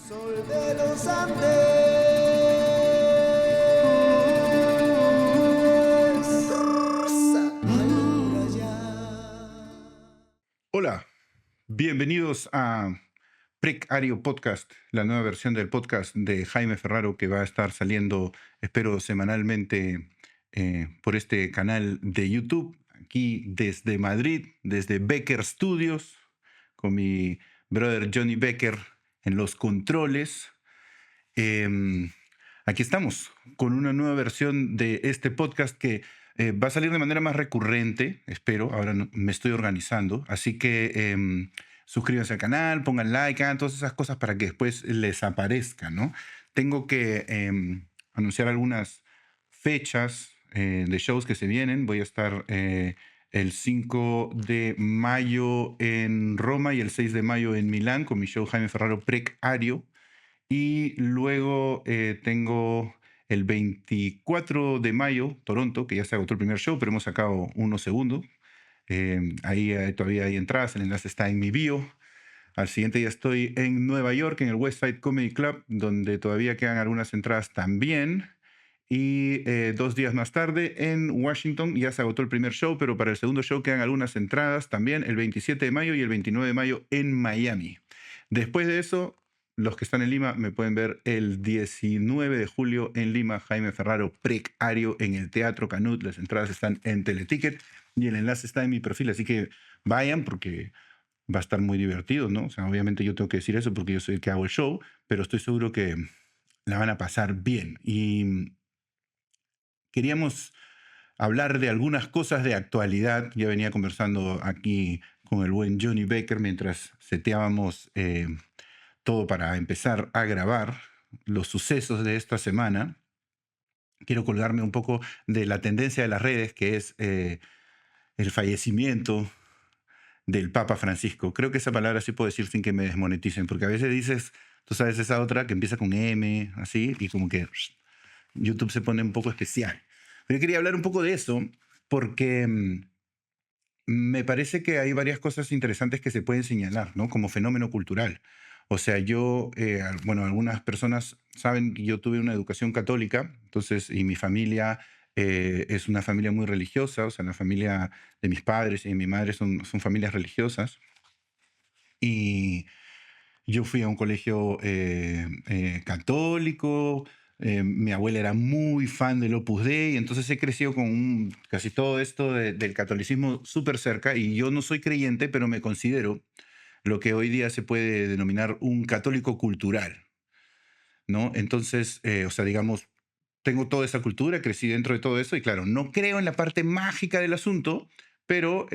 Sol de los Andes. Hola, bienvenidos a Precario Podcast, la nueva versión del podcast de Jaime Ferraro que va a estar saliendo, espero, semanalmente por este canal de YouTube, aquí desde Madrid, desde Becker Studios, con mi brother Johnny Becker en los controles. Em, Aquí estamos con una nueva versión de este podcast que va a salir de manera más recurrente, espero. Ahora me estoy organizando. Así que suscríbanse al canal, pongan like, hagan todas esas cosas para que después les aparezca, ¿no? Tengo que anunciar algunas fechas de shows que se vienen. Voy a estar el 5 de mayo en Roma y el 6 de mayo en Milán con mi show Jaime Ferraro Precario. Y luego tengo el 24 de mayo, Toronto, que ya se agotó el primer show, pero hemos sacado uno segundo. Ahí todavía hay entradas, el enlace está en mi bio. Al siguiente día estoy en Nueva York, en el West Side Comedy Club, donde todavía quedan algunas entradas también. Y 2 días más tarde en Washington ya se agotó el primer show, pero para el segundo show quedan algunas entradas también el 27 de mayo y el 29 de mayo en Miami. Después de eso, los que están en Lima me pueden ver el 19 de julio en Lima, Jaime Ferraro Precario en el Teatro Canut. Las entradas están en Teleticket y el enlace está en mi perfil, así que vayan porque va a estar muy divertido, ¿no? O sea, obviamente yo tengo que decir eso porque yo soy el que hago el show, pero estoy seguro que la van a pasar bien. Y queríamos hablar de algunas cosas de actualidad. Ya venía conversando aquí con el buen Johnny Becker mientras seteábamos todo para empezar a grabar los sucesos de esta semana. Quiero colgarme un poco de la tendencia de las redes, que es el fallecimiento del Papa Francisco. Creo que esa palabra sí puedo decir sin que me desmoneticen, porque a veces dices, tú sabes, esa otra que empieza con M, así, y como que YouTube se pone un poco especial. Pero yo quería hablar un poco de eso, porque me parece que hay varias cosas interesantes que se pueden señalar, ¿no? Como fenómeno cultural. O sea, bueno, algunas personas saben que yo tuve una educación católica, entonces, y mi familia es una familia muy religiosa, o sea, la familia de mis padres y de mi madre son familias religiosas. Y yo fui a un colegio católico, mi abuela era muy fan del Opus Dei, entonces he crecido con casi todo esto del catolicismo súper cerca y yo no soy creyente, pero me considero lo que hoy día se puede denominar un católico cultural, ¿no? Entonces, o sea, digamos, tengo toda esa cultura, crecí dentro de todo eso y claro, no creo en la parte mágica del asunto, pero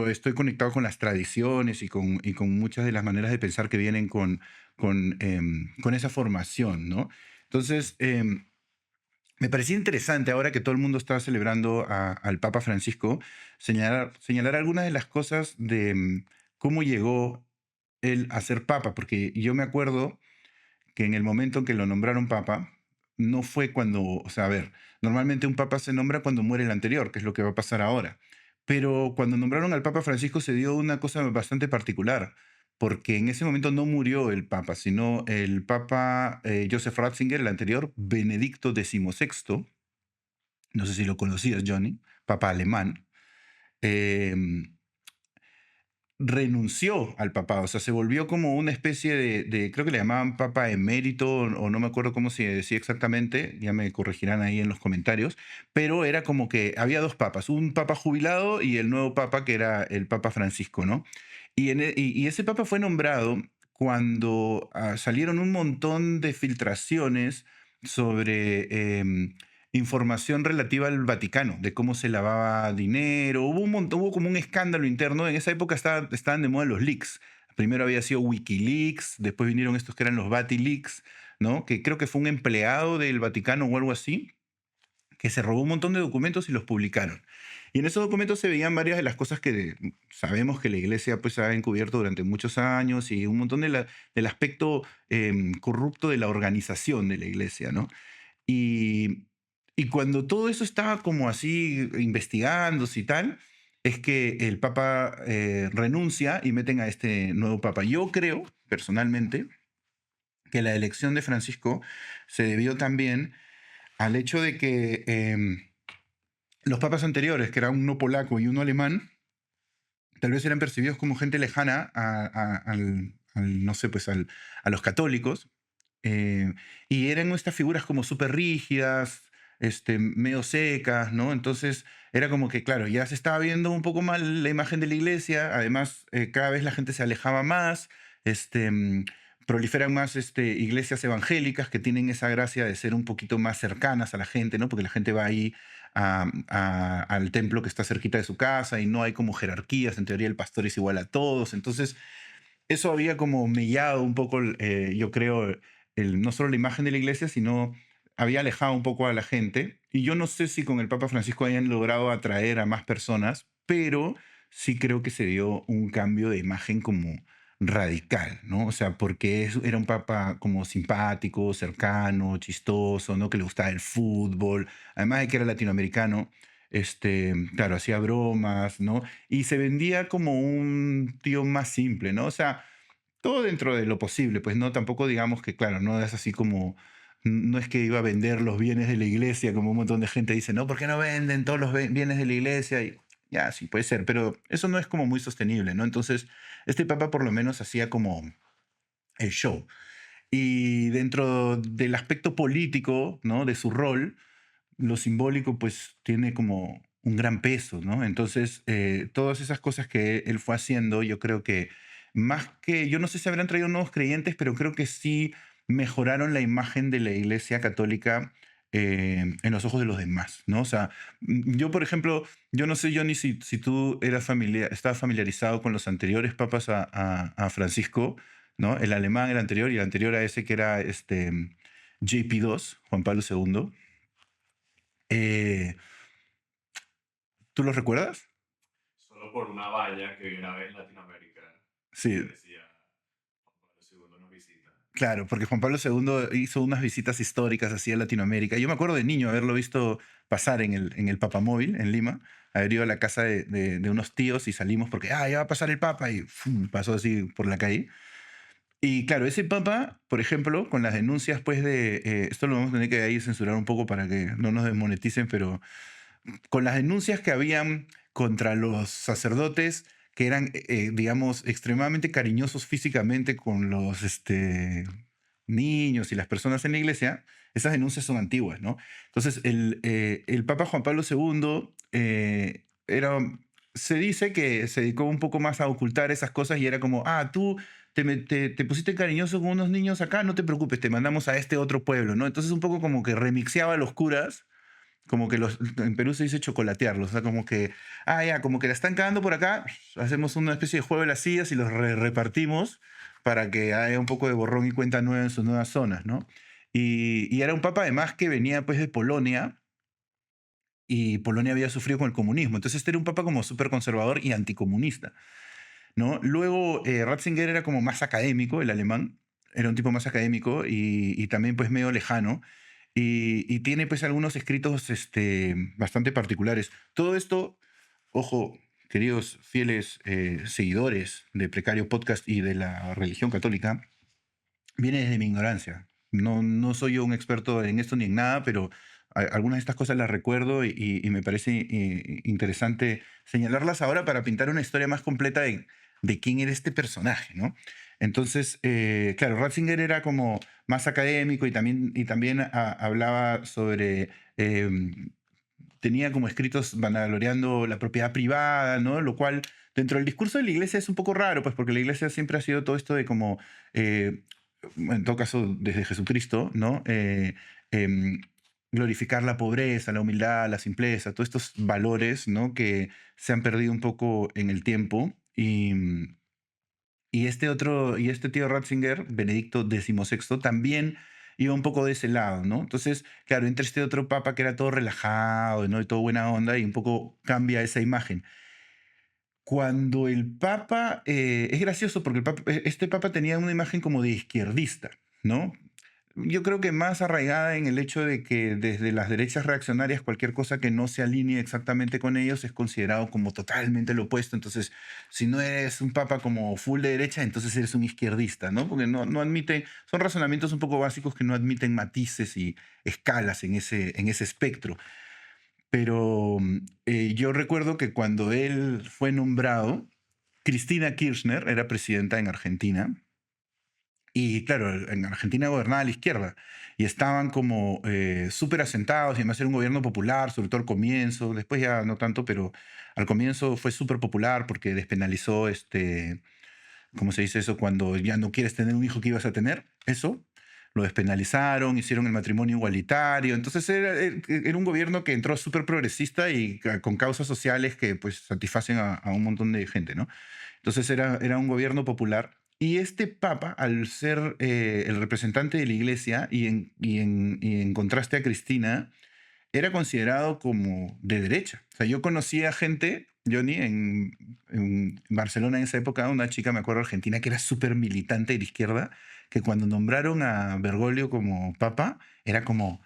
estoy conectado con las tradiciones y con muchas de las maneras de pensar que vienen con esa formación, ¿no? Entonces, me parecía interesante ahora que todo el mundo está celebrando al Papa Francisco, señalar algunas de las cosas de cómo llegó él a ser Papa, porque yo me acuerdo que en el momento en que lo nombraron Papa, no fue cuando, o sea, a ver, normalmente un Papa se nombra cuando muere el anterior, que es lo que va a pasar ahora. Pero cuando nombraron al Papa Francisco se dio una cosa bastante particular, porque en ese momento no murió el Papa, sino el Papa Joseph Ratzinger, el anterior, Benedicto XVI, no sé si lo conocías, Johnny, Papa alemán, em, renunció al papado, o sea, se volvió como una especie creo que le llamaban papa emérito, o no me acuerdo cómo se decía exactamente, ya me corregirán ahí en los comentarios, pero era como que había dos papas, un papa jubilado y el nuevo papa que era el Papa Francisco, ¿no? Y ese papa fue nombrado cuando salieron un montón de filtraciones sobre información relativa al Vaticano, de cómo se lavaba dinero. Hubo como un escándalo interno. En esa época estaban de moda los leaks. Primero había sido Wikileaks, después vinieron estos que eran los Vatileaks, ¿no? Que creo que fue un empleado del Vaticano o algo así, que se robó un montón de documentos y los publicaron. Y en esos documentos se veían varias de las cosas que sabemos que la iglesia pues, ha encubierto durante muchos años y un montón del aspecto corrupto de la organización de la iglesia, ¿no? Y, y cuando todo eso estaba como así investigándose y tal, es que el Papa renuncia y meten a este nuevo Papa. Yo creo, personalmente, que la elección de Francisco se debió también al hecho de que los papas anteriores, que era uno polaco y uno alemán, tal vez eran percibidos como gente lejana no sé, pues a los católicos, eh, y eran estas figuras como súper rígidas, medio secas, ¿no? Entonces era como que, claro, ya se estaba viendo un poco mal la imagen de la iglesia, además cada vez la gente se alejaba más, este, mm, proliferan más iglesias evangélicas que tienen esa gracia de ser un poquito más cercanas a la gente, ¿no? Porque la gente va ahí al templo que está cerquita de su casa y no hay como jerarquías, en teoría el pastor es igual a todos, entonces eso había como mellado un poco, yo creo, no solo la imagen de la iglesia, sino había alejado un poco a la gente. Y yo no sé si con el Papa Francisco hayan logrado atraer a más personas, pero sí creo que se dio un cambio de imagen como radical, ¿no? O sea, porque era un papa como simpático, cercano, chistoso, ¿no? Que le gustaba el fútbol, además de que era latinoamericano, claro, hacía bromas, ¿no? Y se vendía como un tío más simple, ¿no? O sea, todo dentro de lo posible, pues no, tampoco digamos que, claro, no es así como, no es que iba a vender los bienes de la iglesia, como un montón de gente dice, no, ¿por qué no venden todos los bienes de la iglesia? Y ya, sí, puede ser, pero eso no es como muy sostenible, ¿no? Entonces, este papa por lo menos hacía como el show. Y dentro del aspecto político, ¿no? De su rol, lo simbólico pues tiene como un gran peso, ¿no? Entonces, todas esas cosas que él fue haciendo, yo creo que más que, yo no sé si habrán traído nuevos creyentes, pero creo que sí mejoraron la imagen de la Iglesia Católica en los ojos de los demás, ¿no? O sea, yo, por ejemplo, yo no sé, Johnny, si tú estabas familiarizado con los anteriores papas a Francisco, ¿no? El alemán, el anterior, y el anterior a ese que era JP2, Juan Pablo II. Eh, ¿Tú lo recuerdas? Solo por una valla que vi una vez en Latinoamérica que Sí, decía Juan Pablo II nos visita. claro, porque Juan Pablo II hizo unas visitas históricas así a Latinoamérica. Yo me acuerdo de niño haberlo visto pasar en el Papamóvil, en Lima, haber ido a la casa de unos tíos y salimos porque, ya va a pasar el Papa y ¡fum! Pasó así por la calle. Y claro, ese Papa, por ejemplo, con las denuncias, pues esto lo vamos a tener que ahí censurar un poco para que no nos desmoneticen, pero con las denuncias que habían contra los sacerdotes que eran, digamos, extremadamente cariñosos físicamente con los niños y las personas en la iglesia, esas denuncias son antiguas, ¿no? Entonces, el Papa Juan Pablo II se dice que se dedicó un poco más a ocultar esas cosas y era como, tú te pusiste cariñoso con unos niños acá, no te preocupes, te mandamos a este otro pueblo, ¿no? Entonces, un poco como que remixeaba a los curas como que en Perú se dice chocolatearlos, o sea, como que, ya, como que la están cagando por acá, hacemos una especie de juego de las sillas y los repartimos para que haya un poco de borrón y cuenta nueva en sus nuevas zonas, ¿no? Y era un papa además que venía pues de Polonia y Polonia había sufrido con el comunismo, entonces este era un papa como súper conservador y anticomunista, ¿no? Luego Ratzinger era como más académico, el alemán, era un tipo más académico y también pues medio lejano, y tiene pues algunos escritos bastante particulares. Todo esto, ojo, queridos fieles seguidores de Precario Podcast y de la religión católica, viene desde mi ignorancia. No, no soy yo un experto en esto ni en nada, pero algunas de estas cosas las recuerdo y me parece interesante señalarlas ahora para pintar una historia más completa de quién era este personaje, ¿no? Entonces, claro, Ratzinger era como más académico y también hablaba sobre, tenía como escritos vanagloriando la propiedad privada, ¿no? Lo cual dentro del discurso de la iglesia es un poco raro, pues porque la iglesia siempre ha sido todo esto de como, en todo caso desde Jesucristo, ¿no? Em, glorificar la pobreza, la humildad, la simpleza, todos estos valores, ¿no? Que se han perdido un poco en el tiempo y este tío Ratzinger, Benedicto XVI, también iba un poco de ese lado, ¿no? Entonces, claro, entra este otro papa que era todo relajado, ¿no? Y todo buena onda y un poco cambia esa imagen. Cuando el papa, es gracioso porque este papa tenía una imagen como de izquierdista, ¿no? yo creo que más arraigada en el hecho de que desde las derechas reaccionarias cualquier cosa que no se alinee exactamente con ellos es considerado como totalmente lo opuesto. Entonces, si no eres un papa como full de derecha, entonces eres un izquierdista, ¿no? Porque no admiten, son razonamientos un poco básicos que no admiten matices y escalas en ese espectro. Pero yo recuerdo que cuando él fue nombrado, Cristina Kirchner era presidenta en Argentina. Y claro, en Argentina gobernaba la izquierda y estaban como súper asentados y además era un gobierno popular, sobre todo al comienzo, después ya no tanto, pero al comienzo fue súper popular porque despenalizó, ¿cómo se dice eso? Cuando ya no quieres tener un hijo que ibas a tener, eso, lo despenalizaron, hicieron el matrimonio igualitario, entonces era un gobierno que entró súper progresista y con causas sociales que pues satisfacen a un montón de gente, ¿no? Entonces era un gobierno popular. Y este papa, al ser el representante de la iglesia y en contraste a Cristina, era considerado como de derecha. O sea, yo conocía gente, Johnny, en Barcelona en esa época, una chica, me acuerdo, argentina, que era súper militante de la izquierda, que cuando nombraron a Bergoglio como papa, era como,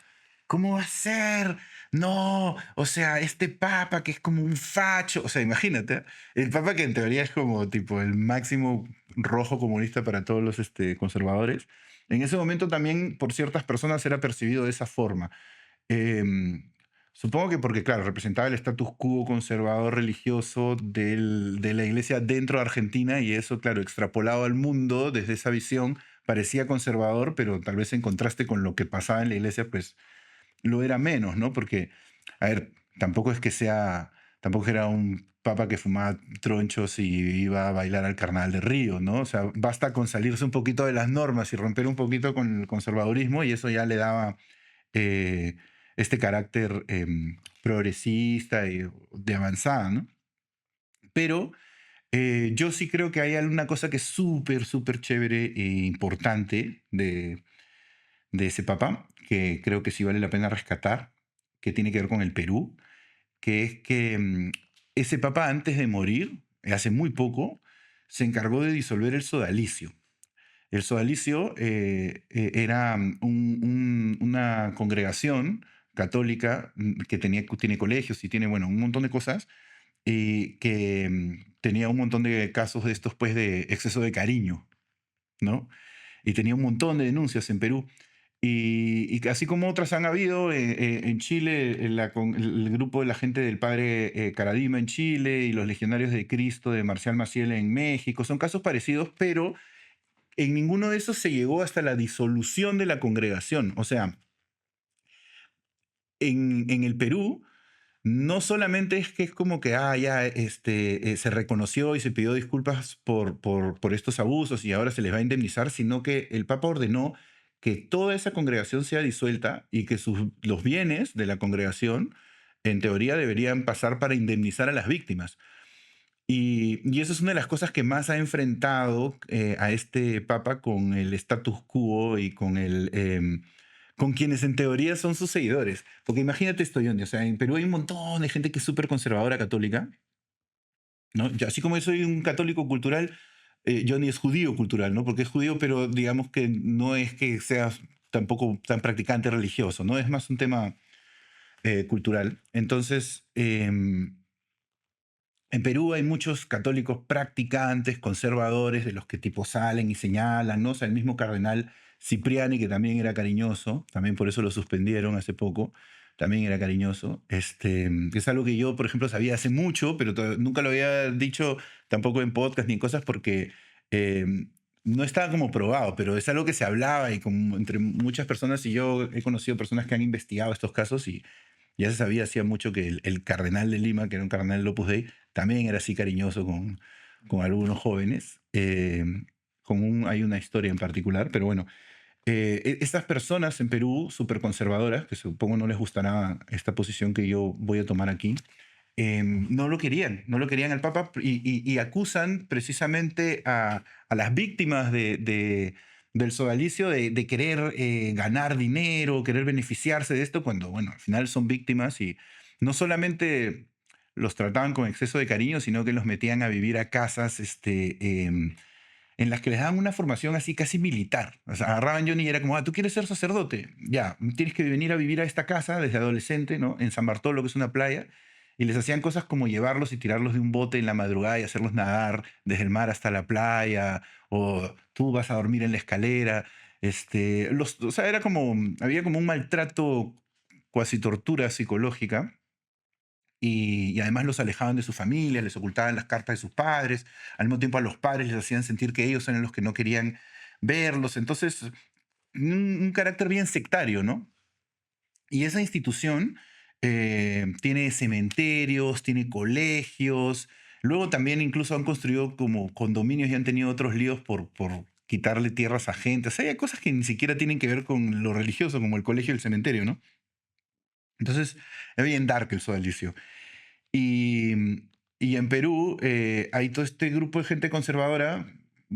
¿cómo va a ser? No, o sea, este papa que es como un facho, o sea, imagínate, el papa que en teoría es como tipo el máximo rojo comunista para todos los conservadores, en ese momento también por ciertas personas era percibido de esa forma. Em, Supongo que porque, claro, representaba el status quo conservador religioso de la iglesia dentro de Argentina y eso, claro, extrapolado al mundo desde esa visión, parecía conservador, pero tal vez en contraste con lo que pasaba en la iglesia, pues lo era menos, ¿no? Porque, a ver, tampoco era un papa que fumaba tronchos y iba a bailar al Carnaval de Río, ¿no? O sea, basta con salirse un poquito de las normas y romper un poquito con el conservadurismo y eso ya le daba eh, este carácter progresista y de avanzada, ¿no? Pero yo sí creo que hay alguna cosa que es súper, súper chévere e importante de ese papa, que creo que sí vale la pena rescatar, que tiene que ver con el Perú, que es que ese papa antes de morir, hace muy poco, se encargó de disolver el sodalicio. El sodalicio era una congregación católica que tiene colegios y tiene, bueno, un montón de cosas, y que tenía un montón de casos de estos, pues, de exceso de cariño, ¿no? Y tenía un montón de denuncias en Perú. Y así como otras han habido, en Chile, el grupo de la gente del padre Caradima en Chile y los legionarios de Cristo de Marcial Maciel en México, son casos parecidos, pero en ninguno de esos se llegó hasta la disolución de la congregación. O sea, en el Perú, no solamente es que es como que ya se reconoció y se pidió disculpas por estos abusos y ahora se les va a indemnizar, sino que el Papa ordenó que toda esa congregación sea disuelta y que los bienes de la congregación, en teoría, deberían pasar para indemnizar a las víctimas. Y eso es una de las cosas que más ha enfrentado a este papa con el status quo y con quienes en teoría son sus seguidores. Porque imagínate esto, Johnny, o sea, en Perú hay un montón de gente que es súper conservadora católica, ¿no? Así como yo soy un católico cultural, Johnny es judío cultural, ¿no? Porque es judío, pero digamos que no es que sea tampoco tan practicante religioso, ¿no? Es más un tema cultural. Entonces, en Perú hay muchos católicos practicantes, conservadores, de los que tipo salen y señalan, ¿no? O sea, el mismo cardenal Cipriani, que también era cariñoso, también por eso lo suspendieron hace poco, también era cariñoso, que es algo que yo, por ejemplo, sabía hace mucho, pero nunca lo había dicho tampoco en podcast ni en cosas porque eh, no estaba como probado, pero es algo que se hablaba y como entre muchas personas, y yo he conocido personas que han investigado estos casos y ya se sabía hacía mucho que el cardenal de Lima, que era un cardenal del Opus Dei, también era así cariñoso con algunos jóvenes. Hay una historia en particular, pero bueno, estas personas en Perú, súper conservadoras, que supongo no les gustará esta posición que yo voy a tomar aquí, no lo querían al Papa y acusan precisamente a las víctimas del sodalicio de querer ganar dinero, querer beneficiarse de esto, cuando, bueno, al final son víctimas y no solamente los trataban con exceso de cariño, sino que los metían a vivir a casas en las que les daban una formación así casi militar. O sea, agarraban Johnny y era como, ¿tú quieres ser sacerdote? Ya, tienes que venir a vivir a esta casa desde adolescente, ¿no? En San Bartolo, que es una playa. Y les hacían cosas como llevarlos y tirarlos de un bote en la madrugada y hacerlos nadar desde el mar hasta la playa, o tú vas a dormir en la escalera. O sea, era como, había como un maltrato, cuasi tortura psicológica, y además los alejaban de su familia, les ocultaban las cartas de sus padres, al mismo tiempo a los padres les hacían sentir que ellos eran los que no querían verlos. Entonces, un carácter bien sectario, ¿no? Y esa institución tiene cementerios, tiene colegios. Luego también incluso han construido como condominios y han tenido otros líos por quitarle tierras a gente. O sea, hay cosas que ni siquiera tienen que ver con lo religioso, como el colegio y el cementerio, ¿no? Entonces, es bien dark el sodalicio. Y, y en Perú hay todo este grupo de gente conservadora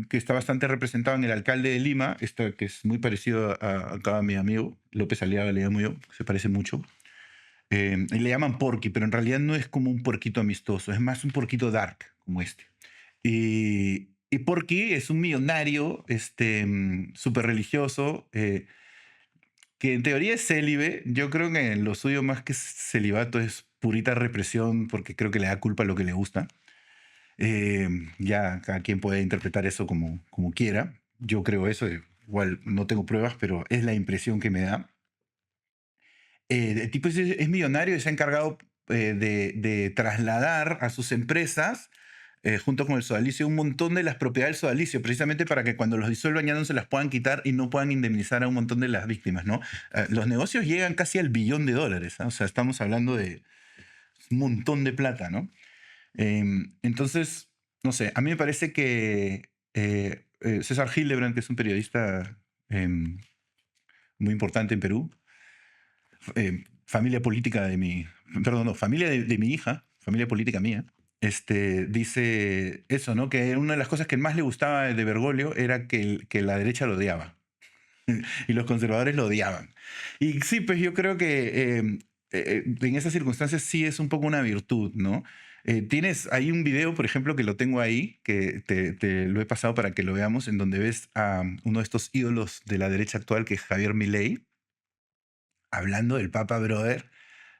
que está bastante representado en el alcalde de Lima, que es muy parecido a acá a mi amigo López Aliaga, le llamo yo, se parece mucho. Y le llaman Porky, pero en realidad no es como un porquito amistoso, es más un porquito dark, como este. Y Porky es un millonario súper religioso, que en teoría es célibe. Yo creo que lo suyo más que celibato es purita represión, porque creo que le da culpa a lo que le gusta. Ya cada quien puede interpretar eso como quiera. Yo creo eso, igual no tengo pruebas, pero es la impresión que me da. El tipo es millonario y se ha encargado de trasladar a sus empresas, junto con el sodalicio, un montón de las propiedades del sodalicio, precisamente para que cuando los disuelvan ya no se las puedan quitar y no puedan indemnizar a un montón de las víctimas, ¿no? Los negocios llegan casi al $1.000.000.000, ¿ah? O sea, estamos hablando de un montón de plata, ¿no? Entonces, no sé, a mí me parece que César Hildebrand, que es un periodista muy importante en Perú, familia política de mi, perdón, no, familia de mi hija, familia política mía, dice eso, ¿no? Que una de las cosas que más le gustaba de Bergoglio era que la derecha lo odiaba y los conservadores lo odiaban. Y sí, pues yo creo que en esas circunstancias sí es un poco una virtud, ¿no? Hay un video, por ejemplo, que lo tengo ahí, que te lo he pasado para que lo veamos, en donde ves a uno de estos ídolos de la derecha actual, que es Javier Milei, hablando del Papa, brother.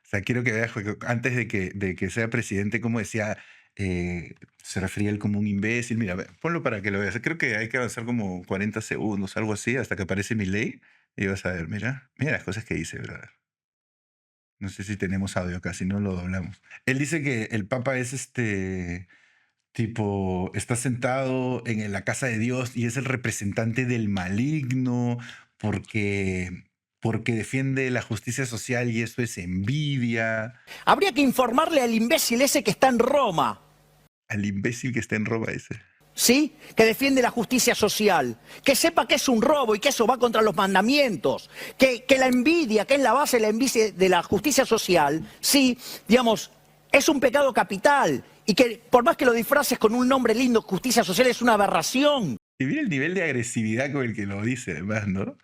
O sea, quiero que veas, porque antes de que sea presidente, como decía, se refería a él como un imbécil. Mira, ponlo para que lo veas. Creo que hay que avanzar como 40 segundos, algo así, hasta que aparece Milei. Y vas a ver, mira las cosas que dice, brother. No sé si tenemos audio acá, si no lo doblamos. Él dice que el Papa es tipo, está sentado en la casa de Dios y es el representante del maligno porque defiende la justicia social y eso es envidia. Habría que informarle al imbécil ese que está en Roma, Al imbécil que está en Roma ese. ¿sí? Que defiende la justicia social, que sepa que es un robo y que eso va contra los mandamientos, que la envidia, que es la base de la envidia de la justicia social, sí, digamos, es un pecado capital y que por más que lo disfraces con un nombre lindo, justicia social, es una aberración. Y mira el nivel de agresividad con el que lo dice, además, ¿no?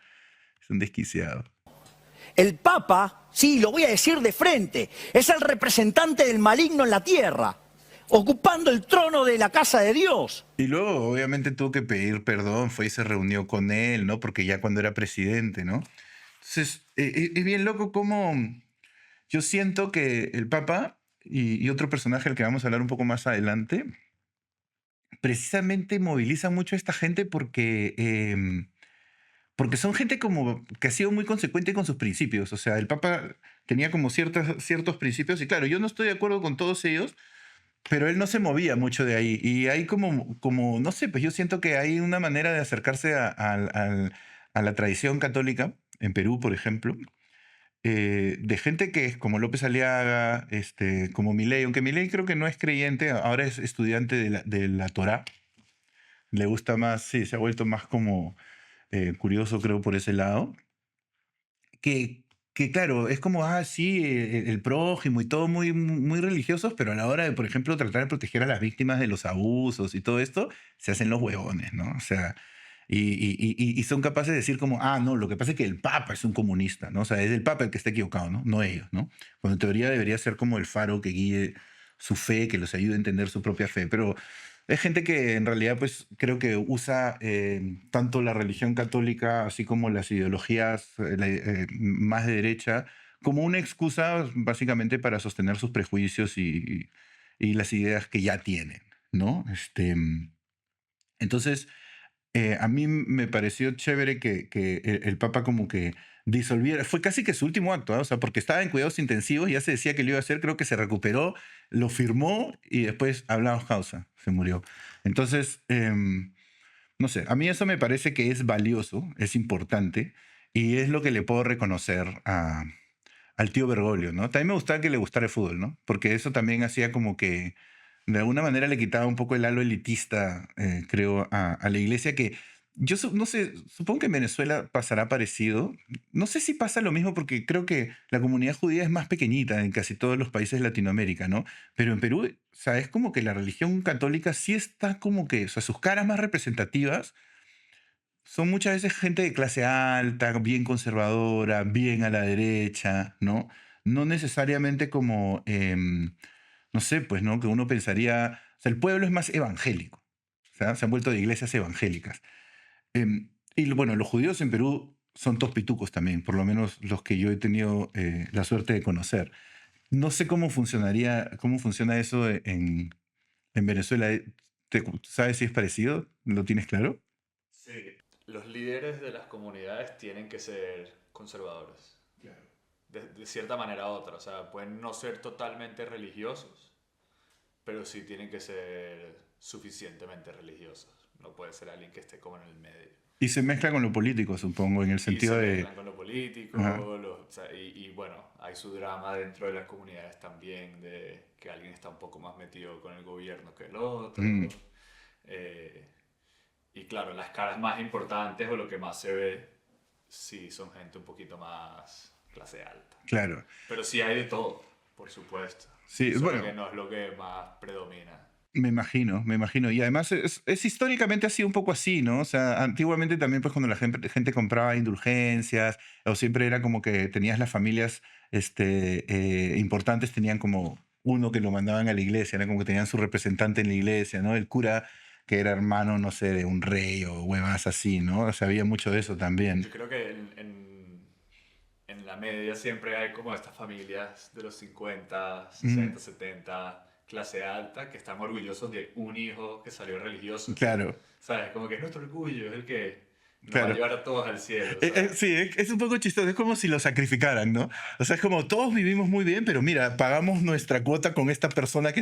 Es un desquiciado. El Papa, sí, lo voy a decir de frente, es el representante del maligno en la tierra, ocupando el trono de la casa de Dios. Y luego, obviamente, tuvo que pedir perdón, fue y se reunió con él, ¿no? Porque ya cuando era presidente, ¿no? Entonces, es bien loco cómo yo siento que el Papa y otro personaje al que vamos a hablar un poco más adelante, precisamente moviliza mucho a esta gente porque son gente como que ha sido muy consecuente con sus principios. O sea, el Papa tenía como ciertos principios y claro, yo no estoy de acuerdo con todos ellos, pero él no se movía mucho de ahí. Y hay como no sé, pues yo siento que hay una manera de acercarse a la tradición católica, en Perú, por ejemplo, de gente que es como López Aliaga, como Milei, aunque Milei creo que no es creyente, ahora es estudiante de la Torá. Le gusta más, sí, se ha vuelto más como curioso, creo, por ese lado. Que claro, es como, sí, el prójimo y todo muy, muy religiosos, pero a la hora de, por ejemplo, tratar de proteger a las víctimas de los abusos y todo esto, se hacen los huevones, ¿no? O sea, y son capaces de decir como, no, lo que pasa es que el Papa es un comunista, ¿no? O sea, es el Papa el que está equivocado, ¿no? No ellos, ¿no? Cuando en teoría debería ser como el faro que guíe su fe, que los ayude a entender su propia fe, pero Es gente que en realidad pues creo que usa tanto la religión católica así como las ideologías más de derecha como una excusa básicamente para sostener sus prejuicios y las ideas que ya tienen, ¿no? Entonces, a mí me pareció chévere que el Papa como que disolviera, fue casi que su último acto, ¿ah? O sea, porque estaba en cuidados intensivos, ya se decía que lo iba a hacer, creo que se recuperó, lo firmó y después hablamos causa, se murió. Entonces, no sé, a mí eso me parece que es valioso, es importante y es lo que le puedo reconocer al tío Bergoglio, ¿no? También me gustaba que le gustara el fútbol, ¿no? Porque eso también hacía como que de alguna manera le quitaba un poco el halo elitista, creo, a la iglesia que no sé, supongo que en Venezuela pasará parecido. No sé si pasa lo mismo porque creo que la comunidad judía es más pequeñita en casi todos los países de Latinoamérica, ¿no? Pero en Perú, o sea, es como que la religión católica sí está como que, o sea, sus caras más representativas son muchas veces gente de clase alta, bien conservadora, bien a la derecha, ¿no? No necesariamente como, no sé, pues, ¿no? Que uno pensaría, o sea, el pueblo es más evangélico, o sea, se han vuelto de iglesias evangélicas. Bueno, los judíos en Perú son todos pitucos también, por lo menos los que yo he tenido la suerte de conocer. No sé cómo funciona eso en Venezuela. ¿Sabes si es parecido? ¿Lo tienes claro? Sí, los líderes de las comunidades tienen que ser conservadores, de cierta manera u otra. O sea, pueden no ser totalmente religiosos, pero sí tienen que ser suficientemente religiosos. No puede ser alguien que esté como en el medio. Y se mezcla con lo político, supongo, en el Y sentido se de... mezclan con lo político, Ajá. o sea, y bueno, hay su drama dentro de las comunidades también, de que alguien está un poco más metido con el gobierno que el otro. Mm, Eh, y claro, las caras más importantes o lo que más se ve, sí son gente un poquito más clase alta. claro. Pero sí hay de todo, por supuesto. Sí, Solo bueno, que no es lo que más predomina. me imagino, me imagino. Y además es históricamente ha sido un poco así, ¿no? O sea, antiguamente también pues cuando la gente compraba indulgencias o siempre era como que tenías las familias importantes, tenían como uno que lo mandaban a la iglesia, era como que tenían su representante en la iglesia, ¿no? El cura que era hermano, no sé, de un rey o huevas así, ¿no? O sea, había mucho de eso Yo también. creo que en la media siempre hay como estas familias de los 50, Mm, 60, 70, clase alta, que están orgullosos de un hijo que salió religioso. claro, ¿Sabes? Como que es nuestro orgullo, es el que nos va a claro. llevar a todos al cielo, ¿sabes? Sí, es un poco chistoso, es como si lo sacrificaran, ¿no? O sea, es como todos vivimos muy bien, pero mira, pagamos nuestra cuota con esta persona que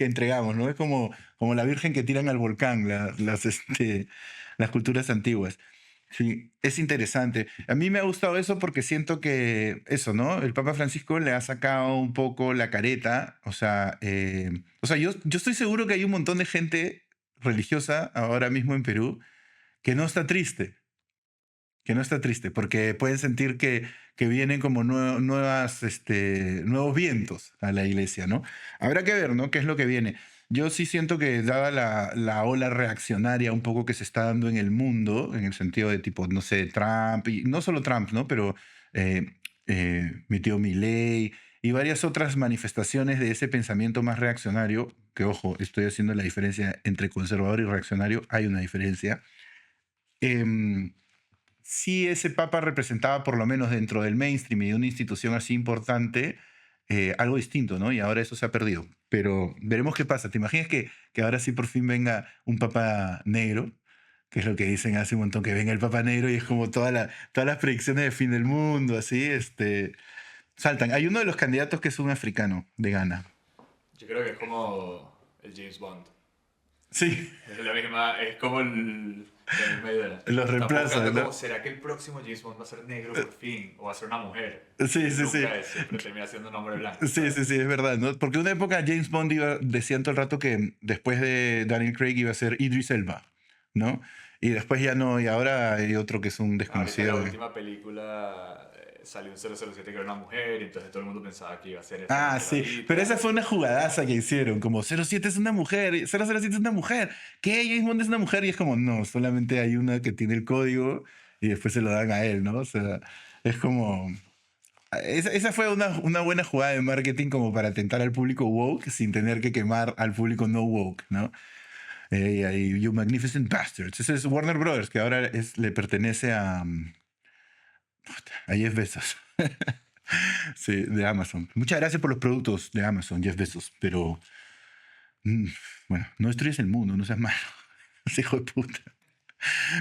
entregamos, ¿no? Es como la virgen que tiran al volcán, las culturas antiguas. Sí, es interesante. A mí me ha gustado eso porque siento que eso, ¿no? El Papa Francisco le ha sacado un poco la careta, o sea, yo estoy seguro que hay un montón de gente religiosa ahora mismo en Perú que no está triste, porque pueden sentir que vienen como nuevos vientos a la iglesia, ¿no? Habrá que ver, ¿no? ¿Qué es lo que viene? Yo sí siento que dada la ola reaccionaria un poco que se está dando en el mundo, en el sentido de tipo, no sé, Trump, y no solo Trump, ¿no? Pero mi tío Milei y varias otras manifestaciones de ese pensamiento más reaccionario, que ojo, estoy haciendo la diferencia entre conservador y reaccionario, hay una diferencia. Em, sí ese papa representaba, por lo menos dentro del mainstream y de una institución así importante, algo distinto, ¿no? Y ahora eso se ha perdido. Pero veremos qué pasa. ¿Te imaginas que ahora sí por fin venga un papa negro? Que es lo que dicen hace un montón, que venga el papa negro y es como todas las predicciones de fin del mundo, así, saltan. Hay uno de los candidatos que es un africano de Ghana. Yo creo que es como el James Bond. Sí, Es la misma, es como la misma idea. los Están reemplaza, buscando ¿no? como, ¿será que el próximo James Bond va a ser negro por fin? ¿O va a ser una mujer? Sí, Y sí, sí. nunca es, siempre termina siendo un hombre blanco, Sí, ¿sabes? sí, sí, es verdad, ¿no? Porque una época James Bond decían todo el rato que después de Daniel Craig iba a ser Idris Elba, ¿no? Y después ya no, y ahora hay otro que es un Ahorita en la desconocido. última película salió un 007 que era una mujer y entonces todo el mundo pensaba que iba a ser esta Ah, mujer sí, pero esa ahorita. fue una jugadaza que hicieron, como 07 es una mujer, 007 es una mujer, ¿qué? James Bond es una mujer, y es como, no, solamente hay una que tiene el código y después se lo dan a él, ¿no? O sea, es como... Esa fue una buena jugada de marketing como para tentar al público woke sin tener que quemar al público no woke, ¿no? You Magnificent Bastards. Ese es Warner Brothers, que ahora le pertenece a Jeff Bezos. Sí, de Amazon. Muchas gracias por los productos de Amazon, Jeff Bezos, pero bueno, no destruyes el mundo, no seas malo. Ese hijo de puta.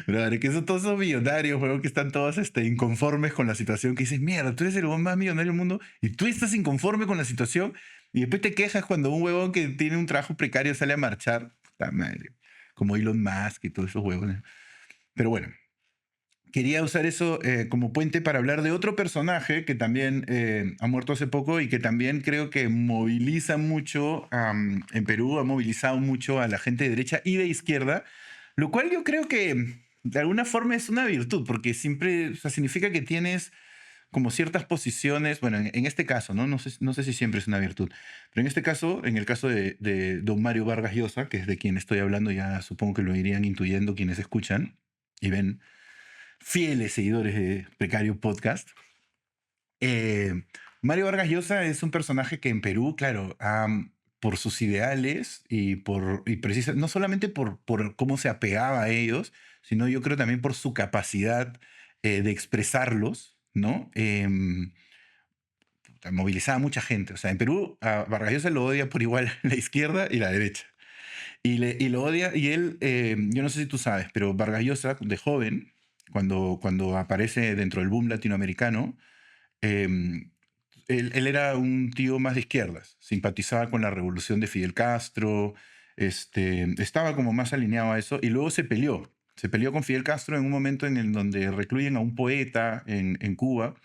Brother, que todos esos millonarios, weón, que están todos inconformes con la situación, que dices, mierda, tú eres el huevón más millonario del mundo y tú estás inconforme con la situación y después te quejas cuando un huevón que tiene un trabajo precario sale a marchar. Puta madre. Como Elon Musk y todos esos huevones. Pero bueno, quería usar eso como puente para hablar de otro personaje que también ha muerto hace poco y que también creo que moviliza mucho en Perú, ha movilizado mucho a la gente de derecha y de izquierda, lo cual yo creo que de alguna forma es una virtud, porque siempre, o sea, significa que tienes como ciertas posiciones, bueno, en este caso, ¿no? No sé si siempre es una virtud, pero en este caso, en el caso de don Mario Vargas Llosa, que es de quien estoy hablando, ya supongo que lo irían intuyendo quienes escuchan y ven, fieles seguidores de Precario Podcast. Mario Vargas Llosa es un personaje que en Perú, claro, por sus ideales y no solamente por cómo se apegaba a ellos, sino yo creo también por su capacidad de expresarlos, ¿no? Movilizaba a mucha gente. O sea, en Perú a Vargas Llosa lo odia por igual la izquierda y la derecha. Y lo odia, y él, yo no sé si tú sabes, pero Vargas Llosa, de joven, cuando aparece dentro del boom latinoamericano, él era un tío más de izquierdas, simpatizaba con la revolución de Fidel Castro, estaba como más alineado a eso, y luego se peleó con Fidel Castro en un momento en el donde recluyen a un poeta en Cuba,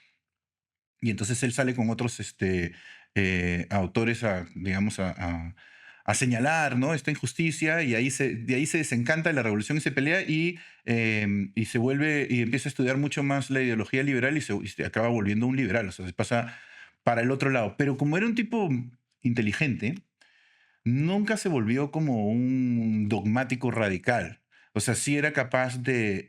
y entonces él sale con otros autores a señalar, ¿no?, esta injusticia, y de ahí se desencanta de la revolución y se pelea y se vuelve y empieza a estudiar mucho más la ideología liberal y se acaba volviendo un liberal, o sea, se pasa para el otro lado. Pero como era un tipo inteligente, nunca se volvió como un dogmático radical. O sea, sí era capaz de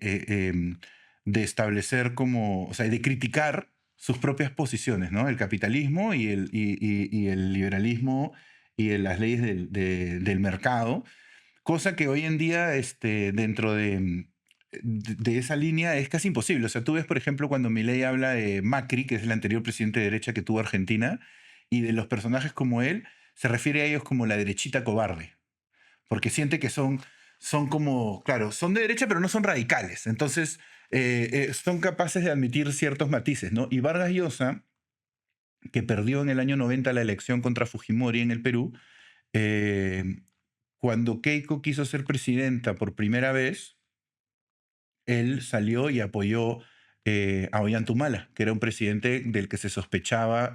establecer o sea, de criticar sus propias posiciones, ¿no? El capitalismo y el liberalismo y las leyes del mercado, cosa que hoy en día, dentro de esa línea es casi imposible. O sea, tú ves, por ejemplo, cuando Milei habla de Macri, que es el anterior presidente de derecha que tuvo Argentina, y de los personajes como él, se refiere a ellos como la derechita cobarde, porque siente que son como, claro, son de derecha, pero no son radicales. Entonces, son capaces de admitir ciertos matices, ¿no? Y Vargas Llosa, que perdió en el año 90 la elección contra Fujimori en el Perú, cuando Keiko quiso ser presidenta por primera vez, él salió y apoyó a Ollanta, que era un presidente del que se sospechaba,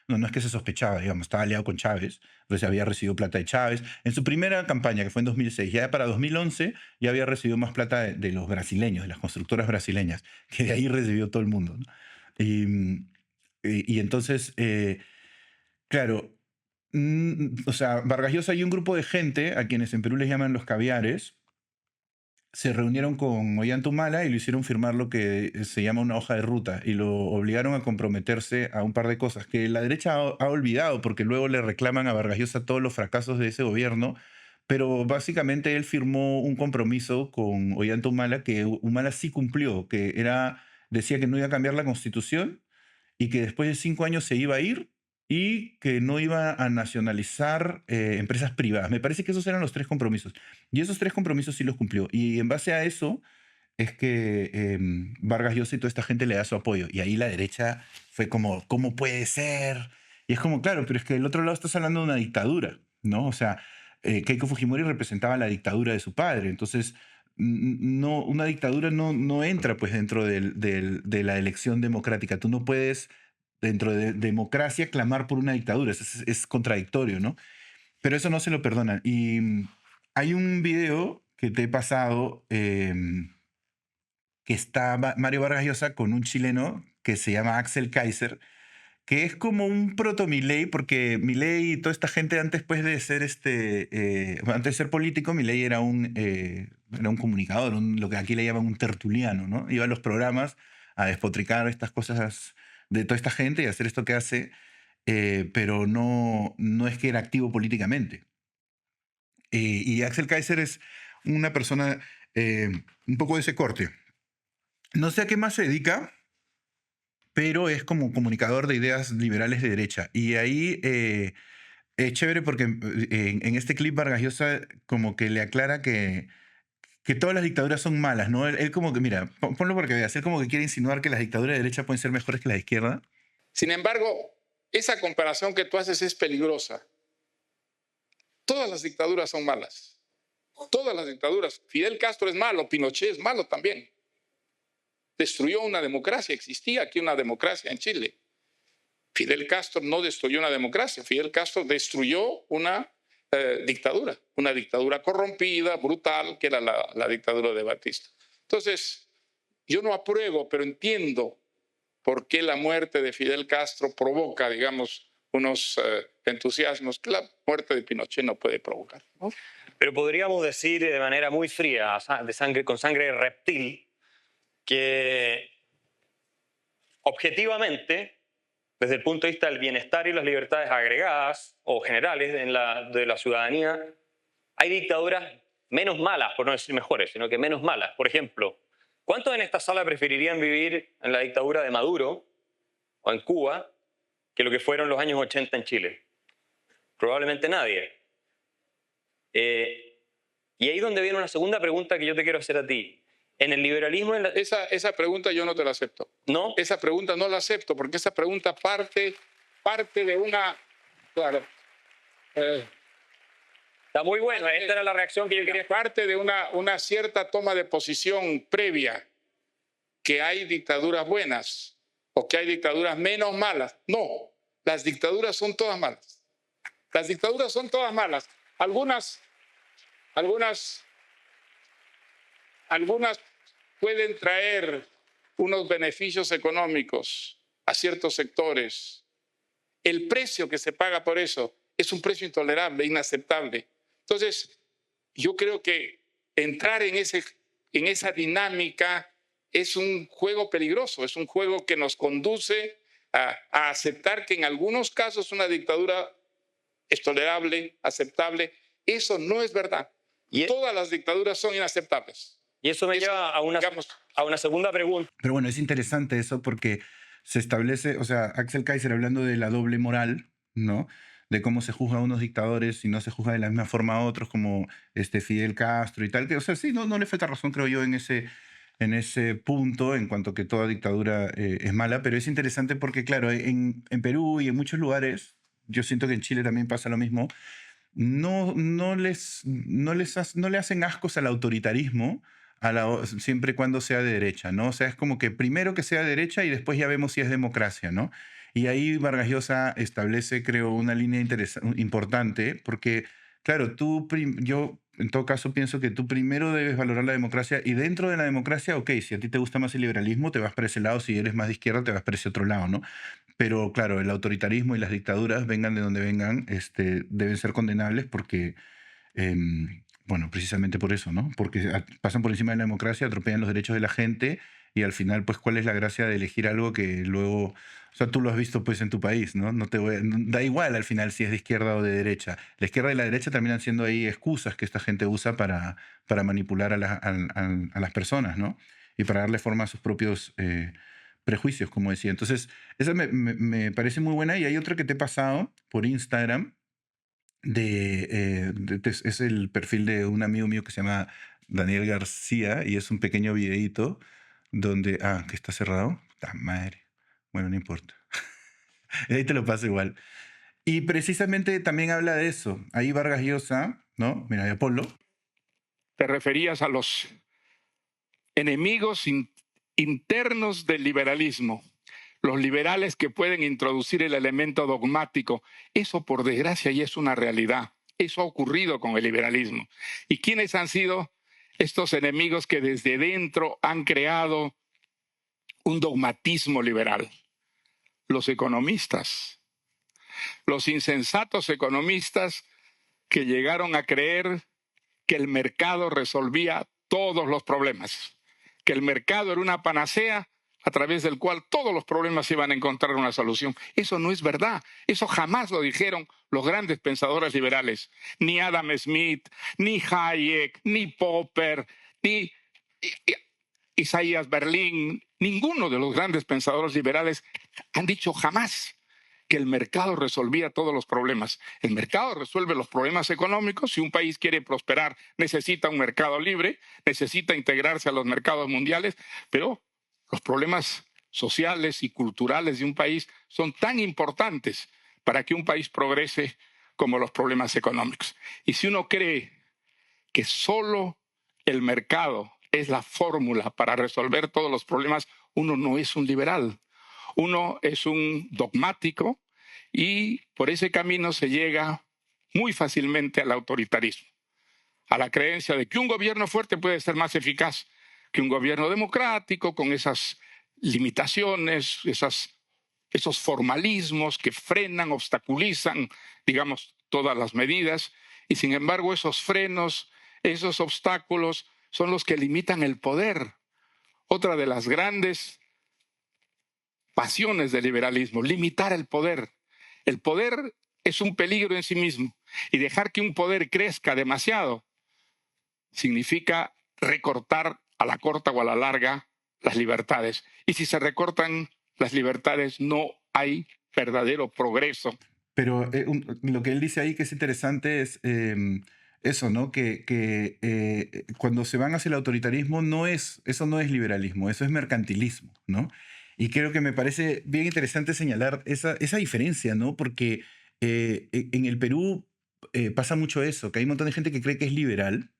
no es que se sospechaba, digamos, estaba aliado con Chávez, pues había recibido plata de Chávez. En su primera campaña, que fue en 2006, ya para 2011, ya había recibido más plata de los brasileños, de las constructoras brasileñas, que de ahí recibió todo el mundo, ¿no? Y entonces, claro, o sea, Vargas Llosa y un grupo de gente, a quienes en Perú les llaman los caviares, se reunieron con Ollanta y lo hicieron firmar lo que se llama una hoja de ruta y lo obligaron a comprometerse a un par de cosas que la derecha ha olvidado porque luego le reclaman a Vargas Llosa todos los fracasos de ese gobierno, pero básicamente él firmó un compromiso con Ollanta que Humala sí cumplió, decía que no iba a cambiar la constitución y que después de 5 años se iba a ir y que no iba a nacionalizar empresas privadas. Me parece que esos eran los 3 compromisos. Y esos 3 compromisos sí los cumplió. Y en base a eso es que Vargas Llosa y toda esta gente le da su apoyo. Y ahí la derecha fue como, ¿cómo puede ser? Y es como, claro, pero es que del otro lado estás hablando de una dictadura, ¿no? O sea, Keiko Fujimori representaba la dictadura de su padre. Entonces, no, una dictadura no entra pues dentro de la elección democrática. Tú no puedes, dentro de democracia, clamar por una dictadura. Es contradictorio, ¿no? Pero eso no se lo perdonan. Y hay un video que te he pasado que está Mario Vargas Llosa con un chileno que se llama Axel Kaiser, que es como un proto-Milei, porque Milei y toda esta gente antes pues, de ser antes de ser político, Milei era un comunicador, lo que aquí le llaman un tertuliano, ¿no? Iba a los programas a despotricar estas cosas de toda esta gente y hacer esto que hace, pero no es que era activo políticamente. Y Axel Kaiser es una persona un poco de ese corte. No sé a qué más se dedica, pero es como comunicador de ideas liberales de derecha. Y ahí es chévere porque en este clip Vargas Llosa como que le aclara que todas las dictaduras son malas, ¿no? Él como que, mira, ponlo porque veas, él como que quiere insinuar que las dictaduras de derecha pueden ser mejores que las de izquierda. Sin embargo, esa comparación que tú haces es peligrosa. Todas las dictaduras son malas. Todas las dictaduras. Fidel Castro es malo, Pinochet es malo también. Destruyó una democracia, existía aquí una democracia en Chile. Fidel Castro no destruyó una democracia, Fidel Castro destruyó una dictadura corrompida, brutal, que era la dictadura de Batista. Entonces, yo no apruebo, pero entiendo por qué la muerte de Fidel Castro provoca, digamos, unos entusiasmos que la muerte de Pinochet no puede provocar, ¿no? Pero podríamos decir de manera muy fría, con sangre de reptil, que objetivamente, desde el punto de vista del bienestar y las libertades agregadas o generales de la ciudadanía, hay dictaduras menos malas, por no decir mejores, sino que menos malas. Por ejemplo, ¿cuántos en esta sala preferirían vivir en la dictadura de Maduro o en Cuba que lo que fueron los años 80 en Chile? Probablemente nadie. Y ahí es donde viene una segunda pregunta que yo te quiero hacer a ti. En el liberalismo... Esa pregunta yo no te la acepto. ¿No? Esa pregunta no la acepto porque esa pregunta parte de una... Claro. Está muy bueno. Esta era la reacción que yo quería... Parte de una cierta toma de posición previa, que hay dictaduras buenas o que hay dictaduras menos malas. No, las dictaduras son todas malas. Las dictaduras son todas malas. Algunas pueden traer unos beneficios económicos a ciertos sectores. El precio que se paga por eso es un precio intolerable, inaceptable. Entonces, yo creo que entrar en esa dinámica es un juego peligroso, es un juego que nos conduce a aceptar que en algunos casos una dictadura es tolerable, aceptable. Eso no es verdad. Todas las dictaduras son inaceptables. Y eso me lleva a una segunda pregunta. Pero bueno, es interesante eso porque se establece, o sea, Axel Kaiser hablando de la doble moral, ¿no? De cómo se juzga a unos dictadores y no se juzga de la misma forma a otros, como Fidel Castro y tal. Que, o sea, sí, no le falta razón, creo yo, en ese punto, en cuanto que toda dictadura es mala. Pero es interesante porque, claro, en Perú y en muchos lugares, yo siento que en Chile también pasa lo mismo, no le hacen ascos al autoritarismo siempre y cuando sea de derecha, ¿no? O sea, es como que primero que sea de derecha y después ya vemos si es democracia, ¿no? Y ahí Vargas Llosa establece, creo, una línea importante, porque, claro, yo en todo caso pienso que tú primero debes valorar la democracia y dentro de la democracia, ok, si a ti te gusta más el liberalismo, te vas para ese lado, si eres más de izquierda, te vas para ese otro lado, ¿no? Pero claro, el autoritarismo y las dictaduras, vengan de donde vengan, deben ser condenables porque, bueno, precisamente por eso, ¿no? Porque pasan por encima de la democracia, atropellan los derechos de la gente y al final, pues, ¿cuál es la gracia de elegir algo que luego... O sea, tú lo has visto, pues, en tu país, ¿no? Da igual al final si es de izquierda o de derecha. La izquierda y la derecha terminan siendo ahí excusas que esta gente usa para manipular a las personas, ¿no? Y para darle forma a sus propios... prejuicios, como decía. Entonces, esa me parece muy buena. Y hay otra que te he pasado por Instagram. Es el perfil de un amigo mío que se llama Daniel García y es un pequeño videíto donde... Ah, que está cerrado. ¡Ta madre! Bueno, no importa. Ahí te lo paso igual. Y precisamente también habla de eso. Ahí Vargas Llosa, ¿no? Mira, de Apolo. Te referías a los enemigos internos del liberalismo, los liberales que pueden introducir el elemento dogmático. Eso, por desgracia, ya es una realidad. Eso ha ocurrido con el liberalismo. ¿Y quiénes han sido estos enemigos que desde dentro han creado un dogmatismo liberal? Los economistas, los insensatos economistas que llegaron a creer que el mercado resolvía todos los problemas, que el mercado era una panacea a través del cual todos los problemas iban a encontrar una solución. Eso no es verdad. Eso jamás lo dijeron los grandes pensadores liberales. Ni Adam Smith, ni Hayek, ni Popper, ni Isaías Berlin. Ninguno de los grandes pensadores liberales han dicho jamás que el mercado resolvía todos los problemas. El mercado resuelve los problemas económicos. Si un país quiere prosperar, necesita un mercado libre, necesita integrarse a los mercados mundiales, pero los problemas sociales y culturales de un país son tan importantes para que un país progrese como los problemas económicos. Y si uno cree que solo el mercado es la fórmula para resolver todos los problemas, uno no es un liberal. Uno es un dogmático y por ese camino se llega muy fácilmente al autoritarismo, a la creencia de que un gobierno fuerte puede ser más eficaz que un gobierno democrático, con esas limitaciones, esos formalismos que frenan, obstaculizan, digamos, todas las medidas. Y sin embargo, esos frenos, esos obstáculos son los que limitan el poder. Otra de las grandes pasiones del liberalismo, limitar el poder. El poder es un peligro en sí mismo y dejar que un poder crezca demasiado significa recortar a la corta o a la larga las libertades. Y si se recortan las libertades, no hay verdadero progreso. Pero lo que él dice ahí que es interesante es eso, ¿no? Que cuando se van hacia el autoritarismo eso no es liberalismo, eso es mercantilismo, ¿no? Y creo que me parece bien interesante señalar esa diferencia, ¿no? Porque en el Perú pasa mucho eso, que hay un montón de gente que cree que es liberal,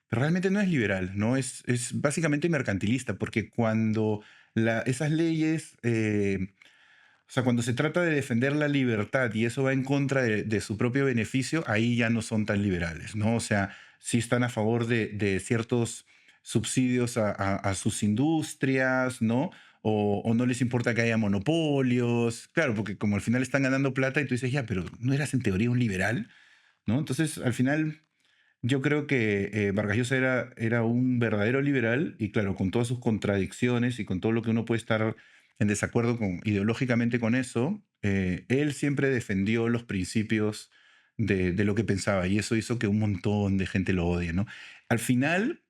pero realmente no es liberal, ¿no? Es básicamente mercantilista, porque cuando esas leyes, o sea, cuando se trata de defender la libertad y eso va en contra de su propio beneficio, ahí ya no son tan liberales, ¿no? O sea, sí están a favor de ciertos subsidios a sus industrias, ¿no? O no les importa que haya monopolios. Claro, porque como al final están ganando plata y tú dices, ya, pero ¿no eras en teoría un liberal? ¿No? Entonces, al final, yo creo que Vargas Llosa era un verdadero liberal y claro, con todas sus contradicciones y con todo lo que uno puede estar en desacuerdo ideológicamente con eso, él siempre defendió los principios de lo que pensaba y eso hizo que un montón de gente lo odie, ¿no? Al final,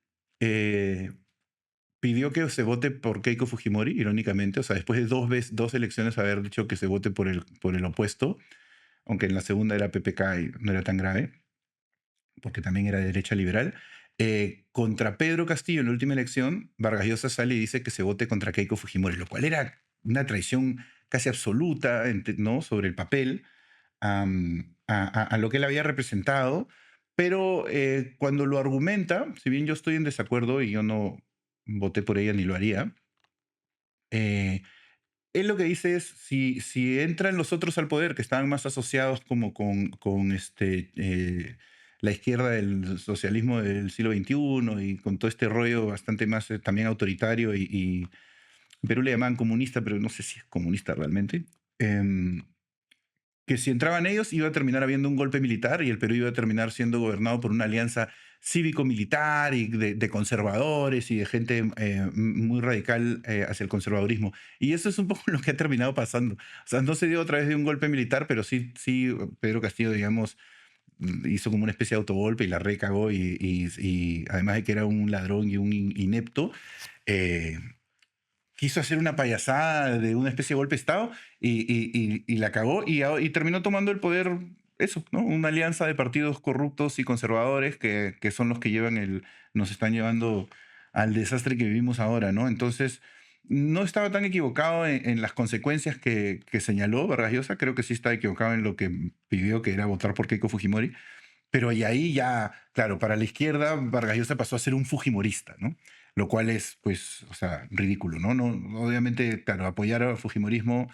pidió que se vote por Keiko Fujimori, irónicamente, o sea, después de dos elecciones haber dicho que se vote por el opuesto, aunque en la segunda era PPK y no era tan grave, porque también era de derecha liberal. Contra Pedro Castillo en la última elección, Vargas Llosa sale y dice que se vote contra Keiko Fujimori, lo cual era una traición casi absoluta, ¿no? Sobre el papel a lo que él había representado, pero cuando lo argumenta, si bien yo estoy en desacuerdo y yo no voté por ella ni lo haría, él lo que dice es, si entran los otros al poder, que estaban más asociados como con la izquierda del socialismo del siglo XXI y con todo este rollo bastante más también autoritario y en Perú le llamaban comunista, pero no sé si es comunista realmente, que si entraban ellos iba a terminar habiendo un golpe militar y el Perú iba a terminar siendo gobernado por una alianza cívico-militar y de conservadores y de gente muy radical hacia el conservadurismo. Y eso es un poco lo que ha terminado pasando. O sea, no se dio a través de un golpe militar, pero sí Pedro Castillo, digamos, hizo como una especie de autogolpe y la recagó y además de que era un ladrón y un inepto, quiso hacer una payasada de una especie de golpe de Estado y la cagó y terminó tomando el poder, eso, ¿no? Una alianza de partidos corruptos y conservadores que son los que nos están llevando al desastre que vivimos ahora, ¿no? Entonces, no estaba tan equivocado en las consecuencias que señaló Vargas Llosa, creo que sí estaba equivocado en lo que pidió, que era votar por Keiko Fujimori, pero y ahí ya, claro, para la izquierda, Vargas Llosa pasó a ser un fujimorista, ¿no? Lo cual es, pues, o sea, ridículo, ¿no? Obviamente, claro, apoyar al fujimorismo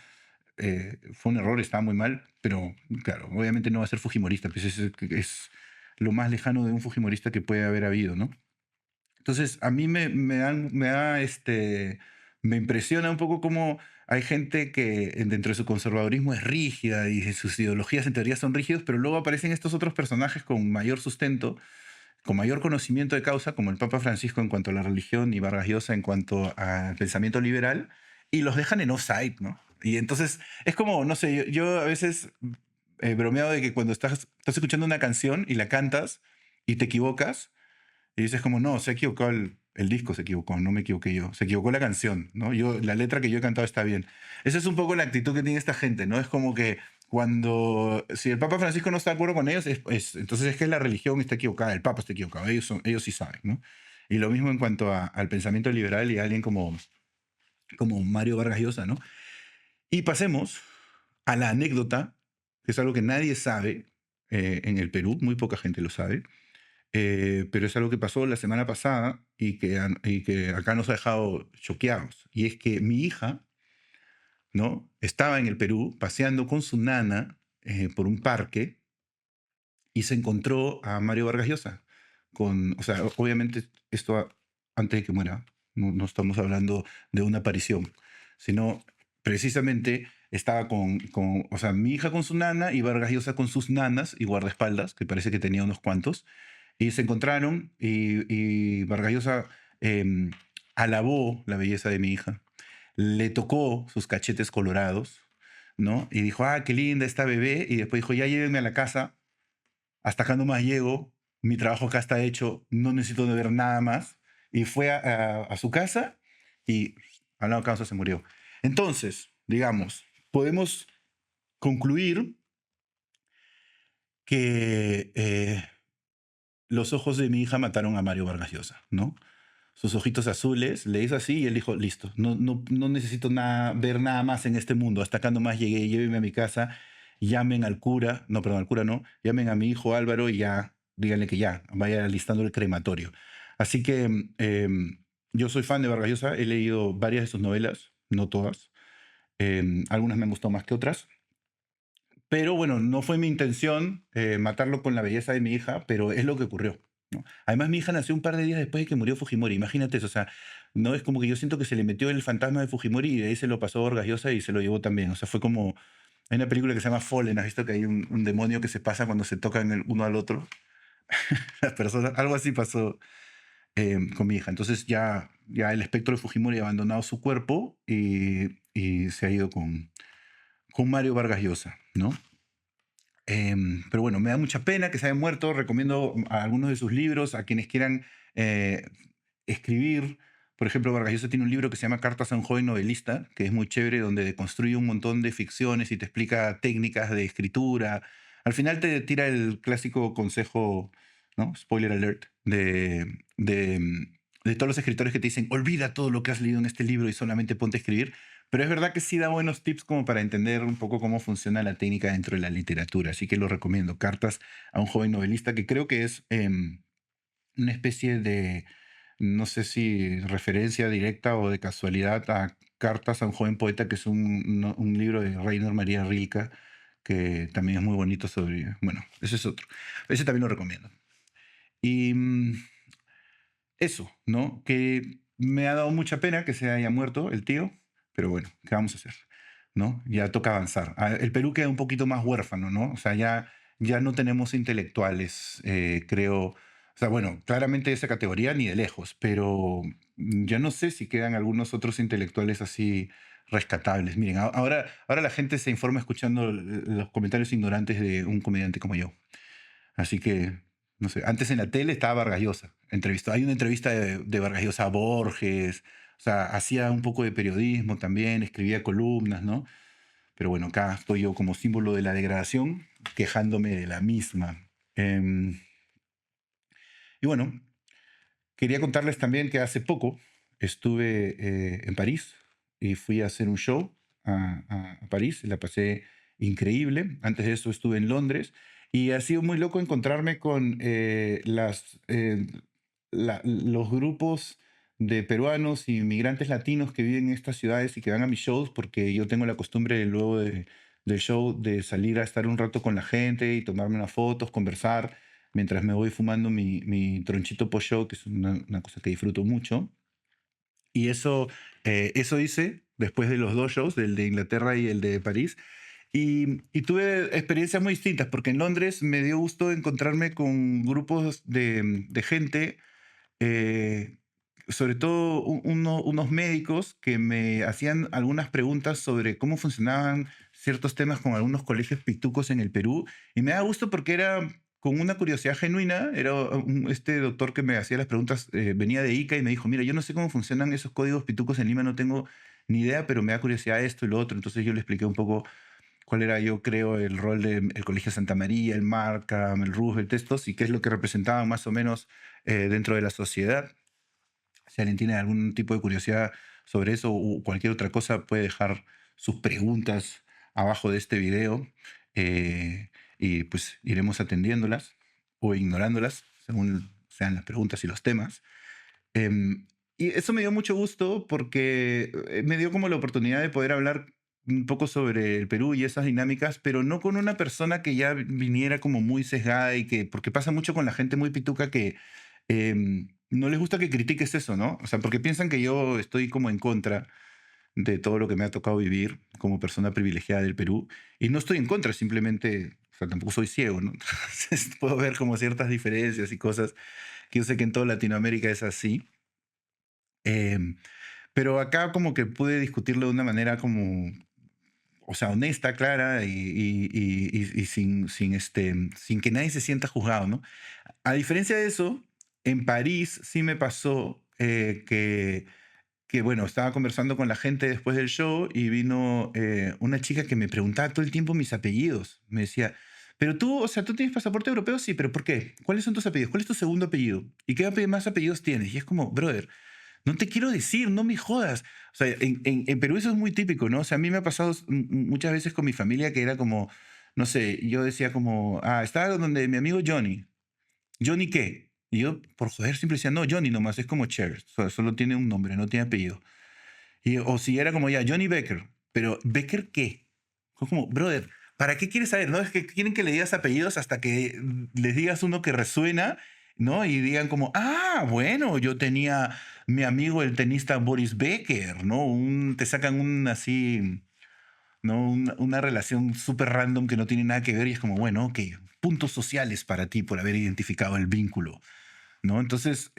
fue un error, estaba muy mal, pero, claro, obviamente no va a ser fujimorista, pues es lo más lejano de un fujimorista que puede haber habido, ¿no? Entonces, a mí me impresiona un poco cómo hay gente que dentro de su conservadurismo es rígida y sus ideologías en teoría son rígidos, pero luego aparecen estos otros personajes con mayor sustento, con mayor conocimiento de causa, como el Papa Francisco en cuanto a la religión y Vargas Llosa en cuanto al pensamiento liberal, y los dejan en offside, ¿no? Y entonces es como, no sé, yo a veces he bromeado de que cuando estás escuchando una canción y la cantas y te equivocas, y dices como, no, se ha equivocado el disco, se equivocó, no me equivoqué yo, se equivocó la canción, ¿no? La letra que yo he cantado está bien. Esa es un poco la actitud que tiene esta gente, ¿no? Es como que si el Papa Francisco no está de acuerdo con ellos, entonces es que la religión está equivocada, el Papa está equivocado, ellos sí saben, ¿no? Y lo mismo en cuanto al pensamiento liberal y a alguien como Mario Vargas Llosa, ¿no? Y pasemos a la anécdota, que es algo que nadie sabe en el Perú, muy poca gente lo sabe, pero es algo que pasó la semana pasada y que acá nos ha dejado choqueados. Y es que mi hija, ¿no? Estaba en el Perú paseando con su nana por un parque y se encontró a Mario Vargas Llosa. O sea, obviamente esto antes de que muera, no estamos hablando de una aparición, sino precisamente estaba o sea, mi hija con su nana y Vargas Llosa con sus nanas y guardaespaldas, que parece que tenía unos cuantos, y se encontraron y Vargas Llosa alabó la belleza de mi hija, le tocó sus cachetes colorados, ¿no? Y dijo, ah, qué linda esta bebé, y después dijo, ya llévenme a la casa, hasta acá nomás llego, mi trabajo acá está hecho, no necesito de ver nada más. Y fue a su casa y a la causa se murió. Entonces, digamos, podemos concluir que los ojos de mi hija mataron a Mario Vargas Llosa, ¿no? Sus ojitos azules, le hizo así y él dijo, listo, no necesito ver nada más en este mundo, hasta acá nomás llegué, llévenme a mi casa, llamen al cura, no, perdón, al cura no, llamen a mi hijo Álvaro y ya, díganle que ya, vaya alistando el crematorio. Así que yo soy fan de Vargas Llosa, he leído varias de sus novelas, no todas, algunas me han gustado más que otras, pero bueno, no fue mi intención matarlo con la belleza de mi hija, pero es lo que ocurrió, ¿no? Además, mi hija nació un par de días después de que murió Fujimori. Imagínate eso, o sea, no es como que yo siento que se le metió el fantasma de Fujimori y de ahí se lo pasó a Vargas Llosa y se lo llevó también. O sea, fue como... Hay una película que se llama Fallen, ¿has visto que hay un demonio que se pasa cuando se tocan el uno al otro? Las personas, algo así pasó con mi hija. Entonces ya el espectro de Fujimori ha abandonado su cuerpo y se ha ido con Mario Vargas Llosa, ¿no? Pero bueno, me da mucha pena que se haya muerto. Recomiendo algunos de sus libros a quienes quieran escribir. Por ejemplo, Vargas Llosa tiene un libro que se llama Cartas a un joven novelista, que es muy chévere, donde construye un montón de ficciones y te explica técnicas de escritura. Al final te tira el clásico consejo, ¿no? Spoiler alert, de todos los escritores que te dicen, olvida todo lo que has leído en este libro y solamente ponte a escribir. Pero es verdad que sí da buenos tips como para entender un poco cómo funciona la técnica dentro de la literatura. Así que lo recomiendo. Cartas a un joven novelista, que creo que es una especie de, no sé si referencia directa o de casualidad a Cartas a un joven poeta, que es un libro de Rainer María Rilke, que también es muy bonito sobre... Bueno, ese es otro. Ese también lo recomiendo. Y eso, ¿no? Que me ha dado mucha pena que se haya muerto el tío. Pero bueno, ¿qué vamos a hacer? ¿No? Ya toca avanzar. El Perú queda un poquito más huérfano, ¿no? O sea, ya no tenemos intelectuales, creo. O sea, bueno, claramente esa categoría ni de lejos, pero ya no sé si quedan algunos otros intelectuales así rescatables. Miren, ahora la gente se informa escuchando los comentarios ignorantes de un comediante como yo. Así que, no sé, antes en la tele estaba Vargas Llosa. Hay una entrevista de Vargas Llosa a Borges. O sea, hacía un poco de periodismo también, escribía columnas, ¿no? Pero bueno, acá estoy yo como símbolo de la degradación, quejándome de la misma. Y bueno, quería contarles también que hace poco estuve en París y fui a hacer un show a París. La pasé increíble. Antes de eso estuve en Londres y ha sido muy loco encontrarme con los grupos de peruanos y migrantes latinos que viven en estas ciudades y que van a mis shows, porque yo tengo la costumbre luego del show de salir a estar un rato con la gente y tomarme unas fotos, conversar, mientras me voy fumando mi tronchito post-show, que es una cosa que disfruto mucho. Y eso hice después de los dos shows, del de Inglaterra y el de París. Y tuve experiencias muy distintas, porque en Londres me dio gusto encontrarme con grupos de gente sobre todo unos médicos que me hacían algunas preguntas sobre cómo funcionaban ciertos temas con algunos colegios pitucos en el Perú. Y me da gusto porque era con una curiosidad genuina. Era este doctor que me hacía las preguntas, venía de Ica y me dijo, mira, yo no sé cómo funcionan esos códigos pitucos en Lima, no tengo ni idea, pero me da curiosidad esto y lo otro. Entonces yo le expliqué un poco cuál era, yo creo, el rol del Colegio Santa María, el Markham, el Roosevelt, estos, y qué es lo que representaban más o menos dentro de la sociedad. Si alguien tiene algún tipo de curiosidad sobre eso o cualquier otra cosa, puede dejar sus preguntas abajo de este video y pues iremos atendiéndolas o ignorándolas según sean las preguntas y los temas. Y eso me dio mucho gusto porque me dio como la oportunidad de poder hablar un poco sobre el Perú y esas dinámicas, pero no con una persona que ya viniera como muy sesgada y que, porque pasa mucho con la gente muy pituca que no les gusta que critiques eso, ¿no? O sea, porque piensan que yo estoy como en contra de todo lo que me ha tocado vivir como persona privilegiada del Perú. Y no estoy en contra, simplemente, o sea, tampoco soy ciego, ¿no? Entonces puedo ver como ciertas diferencias y cosas que yo sé que en toda Latinoamérica es así. Pero acá como que pude discutirlo de una manera como, o sea, honesta, clara y sin que nadie se sienta juzgado, ¿no? A diferencia de eso, en París sí me pasó que, bueno, estaba conversando con la gente después del show y vino una chica que me preguntaba todo el tiempo mis apellidos. Me decía, pero tú, o sea, ¿tú tienes pasaporte europeo? Sí, pero ¿por qué? ¿Cuáles son tus apellidos? ¿Cuál es tu segundo apellido? ¿Y qué más apellidos tienes? Y es como, brother, no te quiero decir, no me jodas. O sea, en Perú eso es muy típico, ¿no? O sea, a mí me ha pasado muchas veces con mi familia que era como, no sé, yo decía como, estaba donde mi amigo Johnny. ¿Johnny qué? Y yo, por joder, siempre decía, no, Johnny nomás, es como Cher, solo tiene un nombre, no tiene apellido. O si era como ya, Johnny Becker, pero ¿Becker qué? Fue como, brother, ¿para qué quieres saber? No es que quieren que le digas apellidos hasta que les digas uno que resuena, ¿no? Y digan como, bueno, yo tenía mi amigo el tenista Boris Becker, ¿no? Te sacan así, ¿no? Una relación súper random que no tiene nada que ver y es como, bueno, ok, puntos sociales para ti por haber identificado el vínculo, ¿no? Entonces,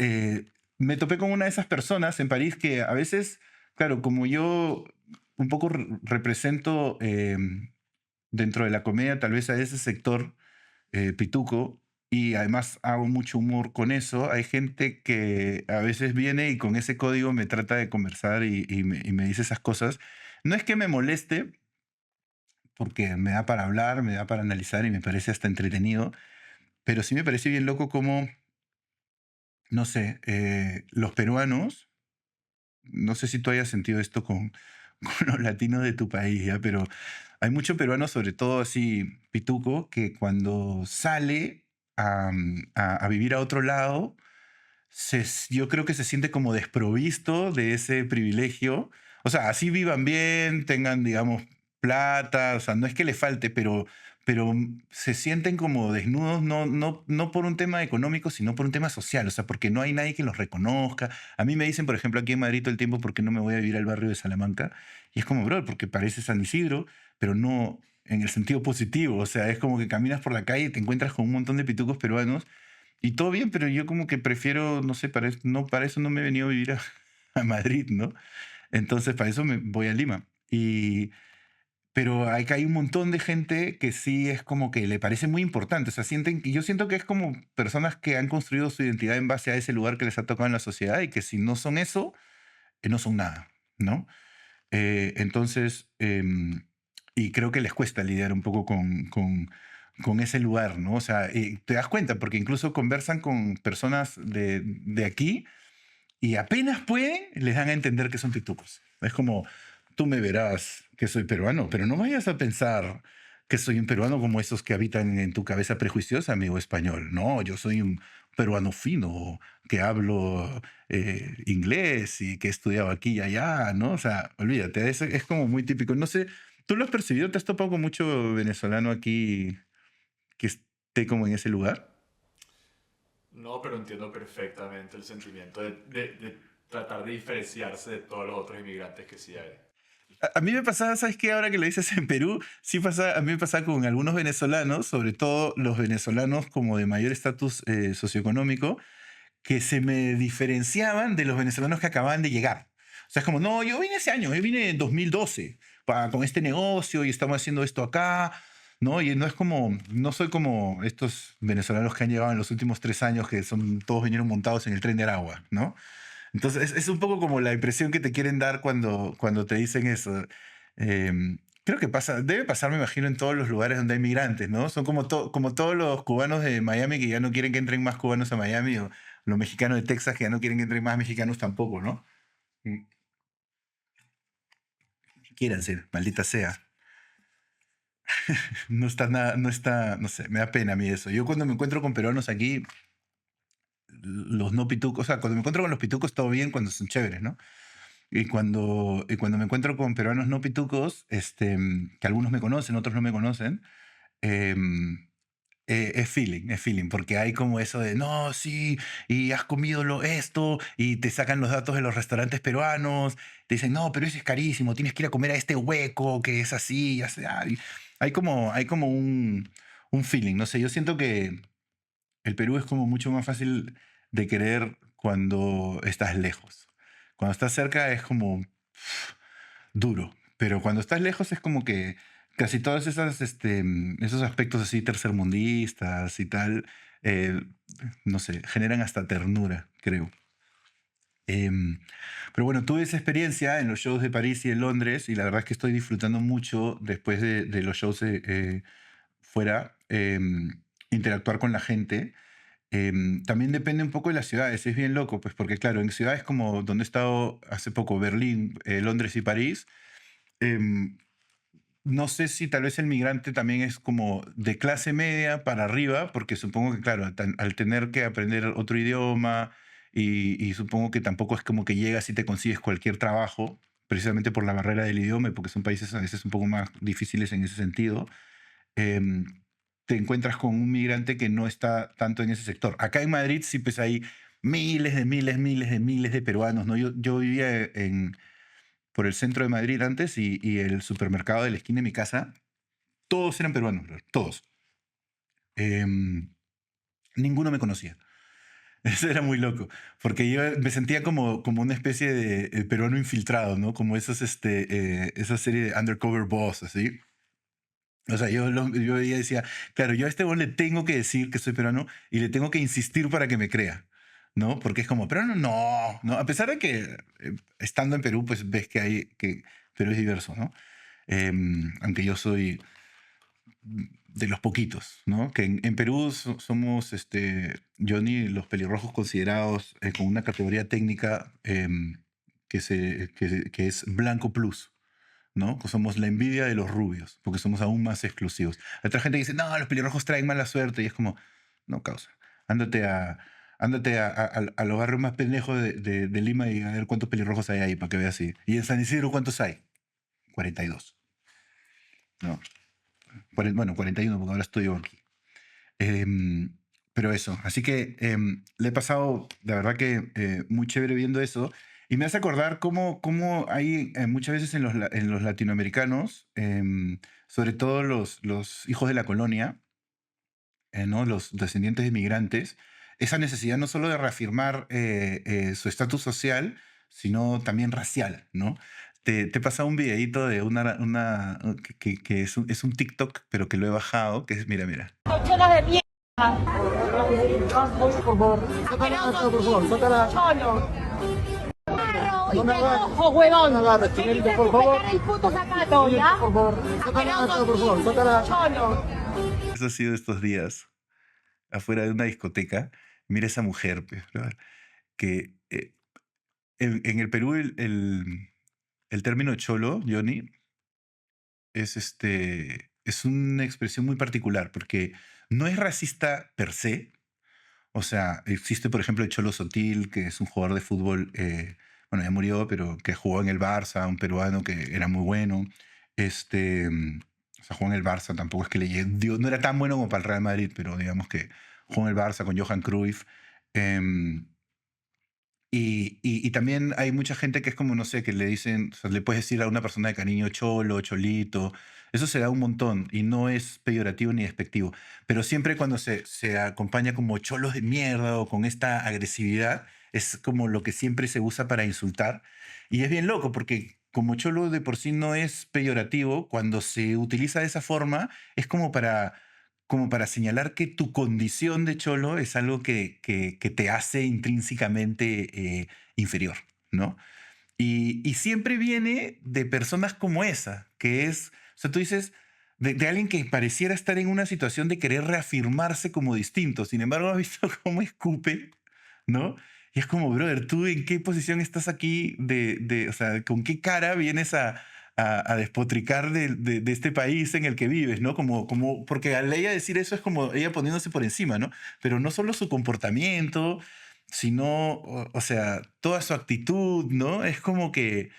me topé con una de esas personas en París que a veces, claro, como yo un poco represento dentro de la comedia tal vez a ese sector pituco y además hago mucho humor con eso, hay gente que a veces viene y con ese código me trata de conversar y me dice esas cosas. No es que me moleste, porque me da para hablar, me da para analizar y me parece hasta entretenido, pero sí me parece bien loco como, no sé, los peruanos, no sé si tú hayas sentido esto con los latinos de tu país, ¿ya? Pero hay mucho peruano, sobre todo así pituco, que cuando sale a vivir a otro lado, yo creo que se siente como desprovisto de ese privilegio. O sea, así vivan bien, tengan, digamos, plata, o sea, no es que le falte, pero se sienten como desnudos, no por un tema económico, sino por un tema social, o sea, porque no hay nadie que los reconozca. A mí me dicen, por ejemplo, aquí en Madrid todo el tiempo, ¿por qué no me voy a vivir al barrio de Salamanca? Y es como, bro, porque parece San Isidro, pero no en el sentido positivo, o sea, es como que caminas por la calle y te encuentras con un montón de pitucos peruanos y todo bien, pero yo como que prefiero, no sé, para eso no me he venido a vivir a Madrid, ¿no? Entonces, para eso me voy a Lima. Pero acá hay un montón de gente que sí es como que le parece muy importante. O sea, yo siento que es como personas que han construido su identidad en base a ese lugar que les ha tocado en la sociedad y que si no son eso, no son nada, ¿no? Entonces, y creo que les cuesta lidiar un poco con ese lugar, ¿no? O sea, te das cuenta, porque incluso conversan con personas de aquí y apenas pueden, les dan a entender que son pitucos. Es como, tú me verás que soy peruano, pero no vayas a pensar que soy un peruano como esos que habitan en tu cabeza prejuiciosa, amigo español. No, yo soy un peruano fino, que hablo inglés y que he estudiado aquí y allá, ¿no? O sea, olvídate, es como muy típico. No sé, ¿tú lo has percibido? ¿Te has topado con mucho venezolano aquí que esté como en ese lugar? No, pero entiendo perfectamente el sentimiento de tratar de diferenciarse de todos los otros inmigrantes que sí hay. A mí me pasaba, ¿sabes qué? Ahora que lo dices en Perú, sí pasa, a mí me pasaba con algunos venezolanos, sobre todo los venezolanos como de mayor estatus socioeconómico, que se me diferenciaban de los venezolanos que acababan de llegar. O sea, es como, no, yo vine ese año, yo vine en 2012 con este negocio y estamos haciendo esto acá, ¿no? Y no es como, no soy como estos venezolanos que han llegado en los últimos 3 años que todos vinieron montados en el tren de Aragua, ¿no? Entonces, es un poco como la impresión que te quieren dar cuando te dicen eso. Creo que debe pasar, me imagino, en todos los lugares donde hay migrantes, ¿no? Son como todos los cubanos de Miami que ya no quieren que entren más cubanos a Miami, o los mexicanos de Texas que ya no quieren que entren más mexicanos tampoco, ¿no? Quieran ser, maldita sea. No está nada, no sé, me da pena a mí eso. Yo cuando me encuentro con peruanos aquí, los no pitucos, o sea, cuando me encuentro con los pitucos todo bien cuando son chéveres, ¿no? Y cuando me encuentro con peruanos no pitucos, que algunos me conocen, otros no me conocen, em, es feeling, porque hay como eso de, no, sí, y has comido esto, y te sacan los datos de los restaurantes peruanos, te dicen, no, pero eso es carísimo, tienes que ir a comer a este hueco, que es así, ya sea. Hay como un feeling, no sé, yo siento que el Perú es como mucho más fácil de querer cuando estás lejos. Cuando estás cerca es como duro, pero cuando estás lejos es como que casi todos esos aspectos así tercermundistas y tal, eh, no sé, generan hasta ternura, creo. Em, pero bueno, tuve esa experiencia en los shows de París y en Londres y la verdad es que estoy disfrutando mucho después de los shows fuera, interactuar con la gente. También depende un poco de las ciudades, es bien loco, pues porque claro, en ciudades como donde he estado hace poco, Berlín, Londres y París, em, no sé si tal vez el migrante también es como de clase media para arriba, porque supongo que, claro, al tener que aprender otro idioma y supongo que tampoco es como que llegas y te consigues cualquier trabajo, precisamente por la barrera del idioma, y porque son países a veces un poco más difíciles en ese sentido, em, te encuentras con un migrante que no está tanto en ese sector. Acá en Madrid sí pues hay miles de peruanos, ¿no? Yo vivía por el centro de Madrid antes y el supermercado de la esquina de mi casa, todos eran peruanos, bro, todos. Em, Ninguno me conocía. Eso era muy loco, porque yo me sentía como una especie de peruano infiltrado, ¿no? Como esa serie de Undercover Boss, así. O sea, yo decía, claro, yo a este le tengo que decir que soy peruano y le tengo que insistir para que me crea, ¿no? Porque es como, peruano, no, no. A pesar de que estando en Perú, pues ves que Perú es diverso, ¿no? Aunque yo soy de los poquitos, ¿no? Que en Perú somos, Johnny, los pelirrojos considerados con una categoría técnica que es blanco plus, ¿no? Que somos la envidia de los rubios, porque somos aún más exclusivos. Hay otra gente que dice, no, los pelirrojos traen mala suerte, y es como, no, causa. Ándate a los barrios más pendejos de Lima y a ver cuántos pelirrojos hay ahí, para que veas así. Y en San Isidro, ¿cuántos hay? 42. No. Bueno, 41, porque ahora estoy yo aquí. Pero eso, así que le he pasado, la verdad que muy chévere viendo eso. Y me hace acordar cómo hay muchas veces en los latinoamericanos, sobre todo los hijos de la colonia, ¿no? Los descendientes de migrantes, esa necesidad no solo de reafirmar su estatus social, sino también racial, ¿no? Te he pasado un videíto de que es un TikTok, pero que lo he bajado, que es, mira. Cochonas de mierda. Por favor, sácala, por favor, sácala. Cholo. Y te cojo, huevón. Por favor. El puto zapato, ¿ya? Por favor, sácala, por favor, sácala. Cholo. Eso ha sido estos días, afuera de una discoteca. Mira esa mujer, pues, brother, que en el Perú el término cholo, Johnny, es una expresión muy particular, porque no es racista per se. O sea, existe, por ejemplo, el Cholo Sotil, que es un jugador de fútbol, bueno, ya murió, pero que jugó en el Barça, un peruano que era muy bueno. O sea, jugó en el Barça, tampoco es que no era tan bueno como para el Real Madrid, pero digamos que jugó en el Barça con Johan Cruyff. Y también hay mucha gente que es como, no sé, que le dicen, o sea, le puedes decir a una persona de cariño cholo, cholito. Eso se da un montón y no es peyorativo ni despectivo. Pero siempre cuando se acompaña como cholos de mierda o con esta agresividad, es como lo que siempre se usa para insultar. Y es bien loco porque como cholo de por sí no es peyorativo, cuando se utiliza de esa forma es como para señalar que tu condición de cholo es algo que te hace intrínsecamente inferior, ¿no? Y siempre viene de personas como esa, que es, o sea, tú dices, de alguien que pareciera estar en una situación de querer reafirmarse como distinto. Sin embargo, has visto cómo escupe, ¿no? Y es como, brother, ¿tú en qué posición estás aquí o sea, con qué cara vienes a despotricar de este país en el que vives, ¿no? Porque al ella decir eso es como ella poniéndose por encima, ¿no? Pero no solo su comportamiento, sino, o sea, toda su actitud, ¿no? Es como que...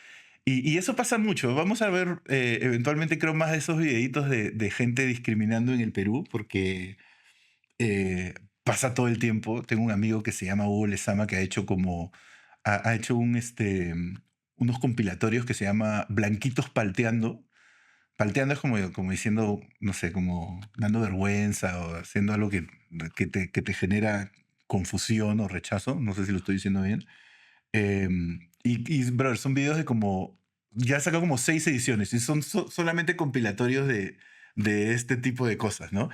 Y eso pasa mucho. Vamos a ver eventualmente, creo, más de esos videitos de gente discriminando en el Perú, porque pasa todo el tiempo. Tengo un amigo que se llama Hugo Lezama que ha hecho ha hecho unos compilatorios que se llama Blanquitos Palteando. Palteando es como diciendo, no sé, como dando vergüenza o haciendo algo que te genera confusión o rechazo. No sé si lo estoy diciendo bien. Brother, son videos de como... Ya he sacado como 6 ediciones y son solamente compilatorios de este tipo de cosas, ¿no?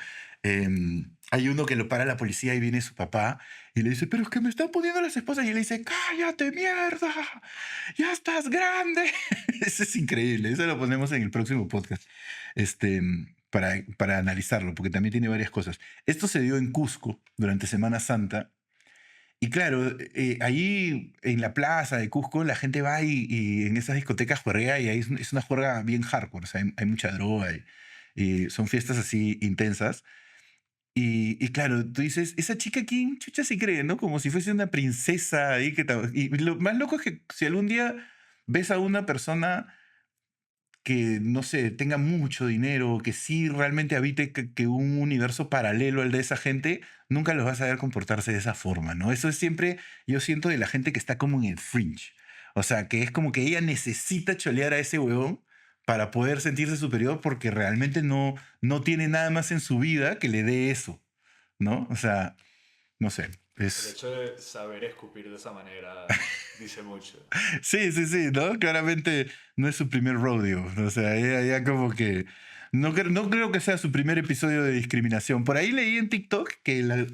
Hay uno que lo para la policía y viene su papá y le dice, pero es que me están poniendo las esposas. Y él le dice, cállate, mierda, ya estás grande. Eso es increíble, eso lo ponemos en el próximo podcast para analizarlo, porque también tiene varias cosas. Esto se dio en Cusco durante Semana Santa. Y claro, ahí en la plaza de Cusco la gente va y en esas discotecas juerga y ahí es una juerga bien hardcore, o sea, hay mucha droga y son fiestas así intensas. Y claro, tú dices, esa chica quién chucha se cree, ¿no? Como si fuese una princesa ahí y lo más loco es que si algún día ves a una persona que, no sé, tenga mucho dinero, que sí realmente habite que un universo paralelo al de esa gente, nunca los vas a ver comportarse de esa forma, ¿no? Eso es siempre, yo siento, de la gente que está como en el fringe. O sea, que es como que ella necesita cholear a ese huevón para poder sentirse superior porque realmente no tiene nada más en su vida que le dé eso, ¿no? O sea, no sé. El hecho de saber escupir de esa manera dice mucho. Sí, sí, sí, ¿no? Claramente no es su primer rodeo. O sea, ella ya como que... No creo que sea su primer episodio de discriminación. Por ahí leí en TikTok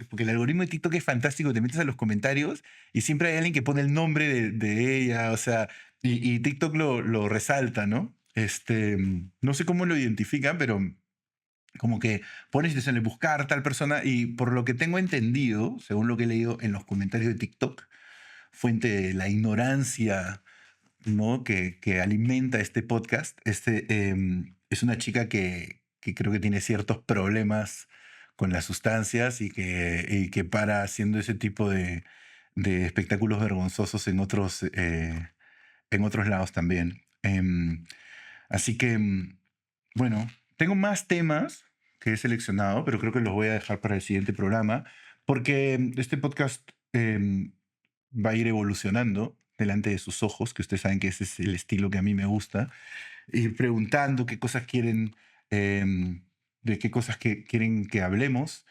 porque el algoritmo de TikTok es fantástico, te metes a los comentarios y siempre hay alguien que pone el nombre de ella, o sea, y TikTok lo resalta, ¿no? No sé cómo lo identifican, pero como que pones y te sale buscar tal persona y por lo que tengo entendido, según lo que he leído en los comentarios de TikTok, fuente de la ignorancia, ¿no? que alimenta este podcast, es una chica que creo que tiene ciertos problemas con las sustancias y que para haciendo ese tipo de espectáculos vergonzosos en otros lados también. Así que, bueno, tengo más temas que he seleccionado, pero creo que los voy a dejar para el siguiente programa, porque este podcast va a ir evolucionando delante de sus ojos, que ustedes saben que ese es el estilo que a mí me gusta, ir preguntando qué cosas quieren, de qué cosas quieren que hablemos.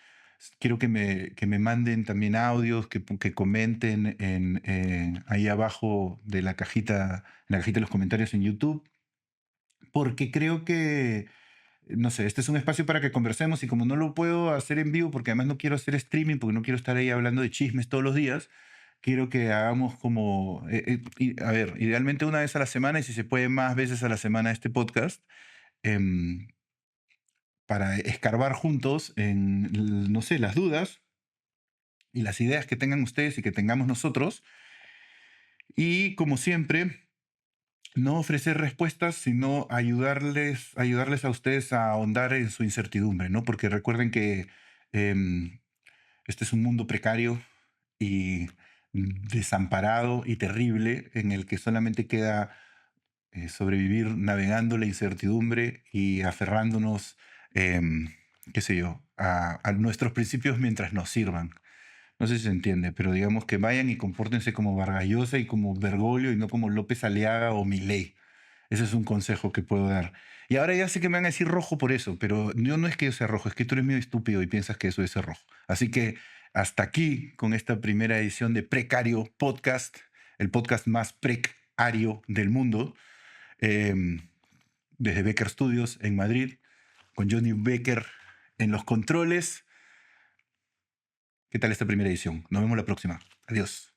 Quiero que me manden también audios, que comenten ahí abajo de la cajita, en la cajita de los comentarios en YouTube, porque creo que, no sé, este es un espacio para que conversemos y como no lo puedo hacer en vivo, porque además no quiero hacer streaming, porque no quiero estar ahí hablando de chismes todos los días, quiero que hagamos como, a ver, idealmente una vez a la semana y si se puede más veces a la semana este podcast, em, para escarbar juntos en, no sé, las dudas y las ideas que tengan ustedes y que tengamos nosotros. Y como siempre, no ofrecer respuestas, sino ayudarles a ustedes a ahondar en su incertidumbre, ¿no? Porque recuerden que este es un mundo precario y desamparado y terrible en el que solamente queda sobrevivir navegando la incertidumbre y aferrándonos, qué sé yo, a nuestros principios mientras nos sirvan, No sé si se entiende, pero digamos que vayan y compórtense como Vargas Llosa y como Bergoglio y no como López Aliaga o Milei. Ese es un consejo que puedo dar. Y ahora ya sé que me van a decir rojo por eso, pero yo no es que yo sea rojo, es que tú eres medio estúpido y piensas que eso es ser rojo. Así que hasta aquí con esta primera edición de Precario Podcast, el podcast más precario del mundo, desde Becker Studios en Madrid, con Johnny Becker en los controles. ¿Qué tal esta primera edición? Nos vemos la próxima. Adiós.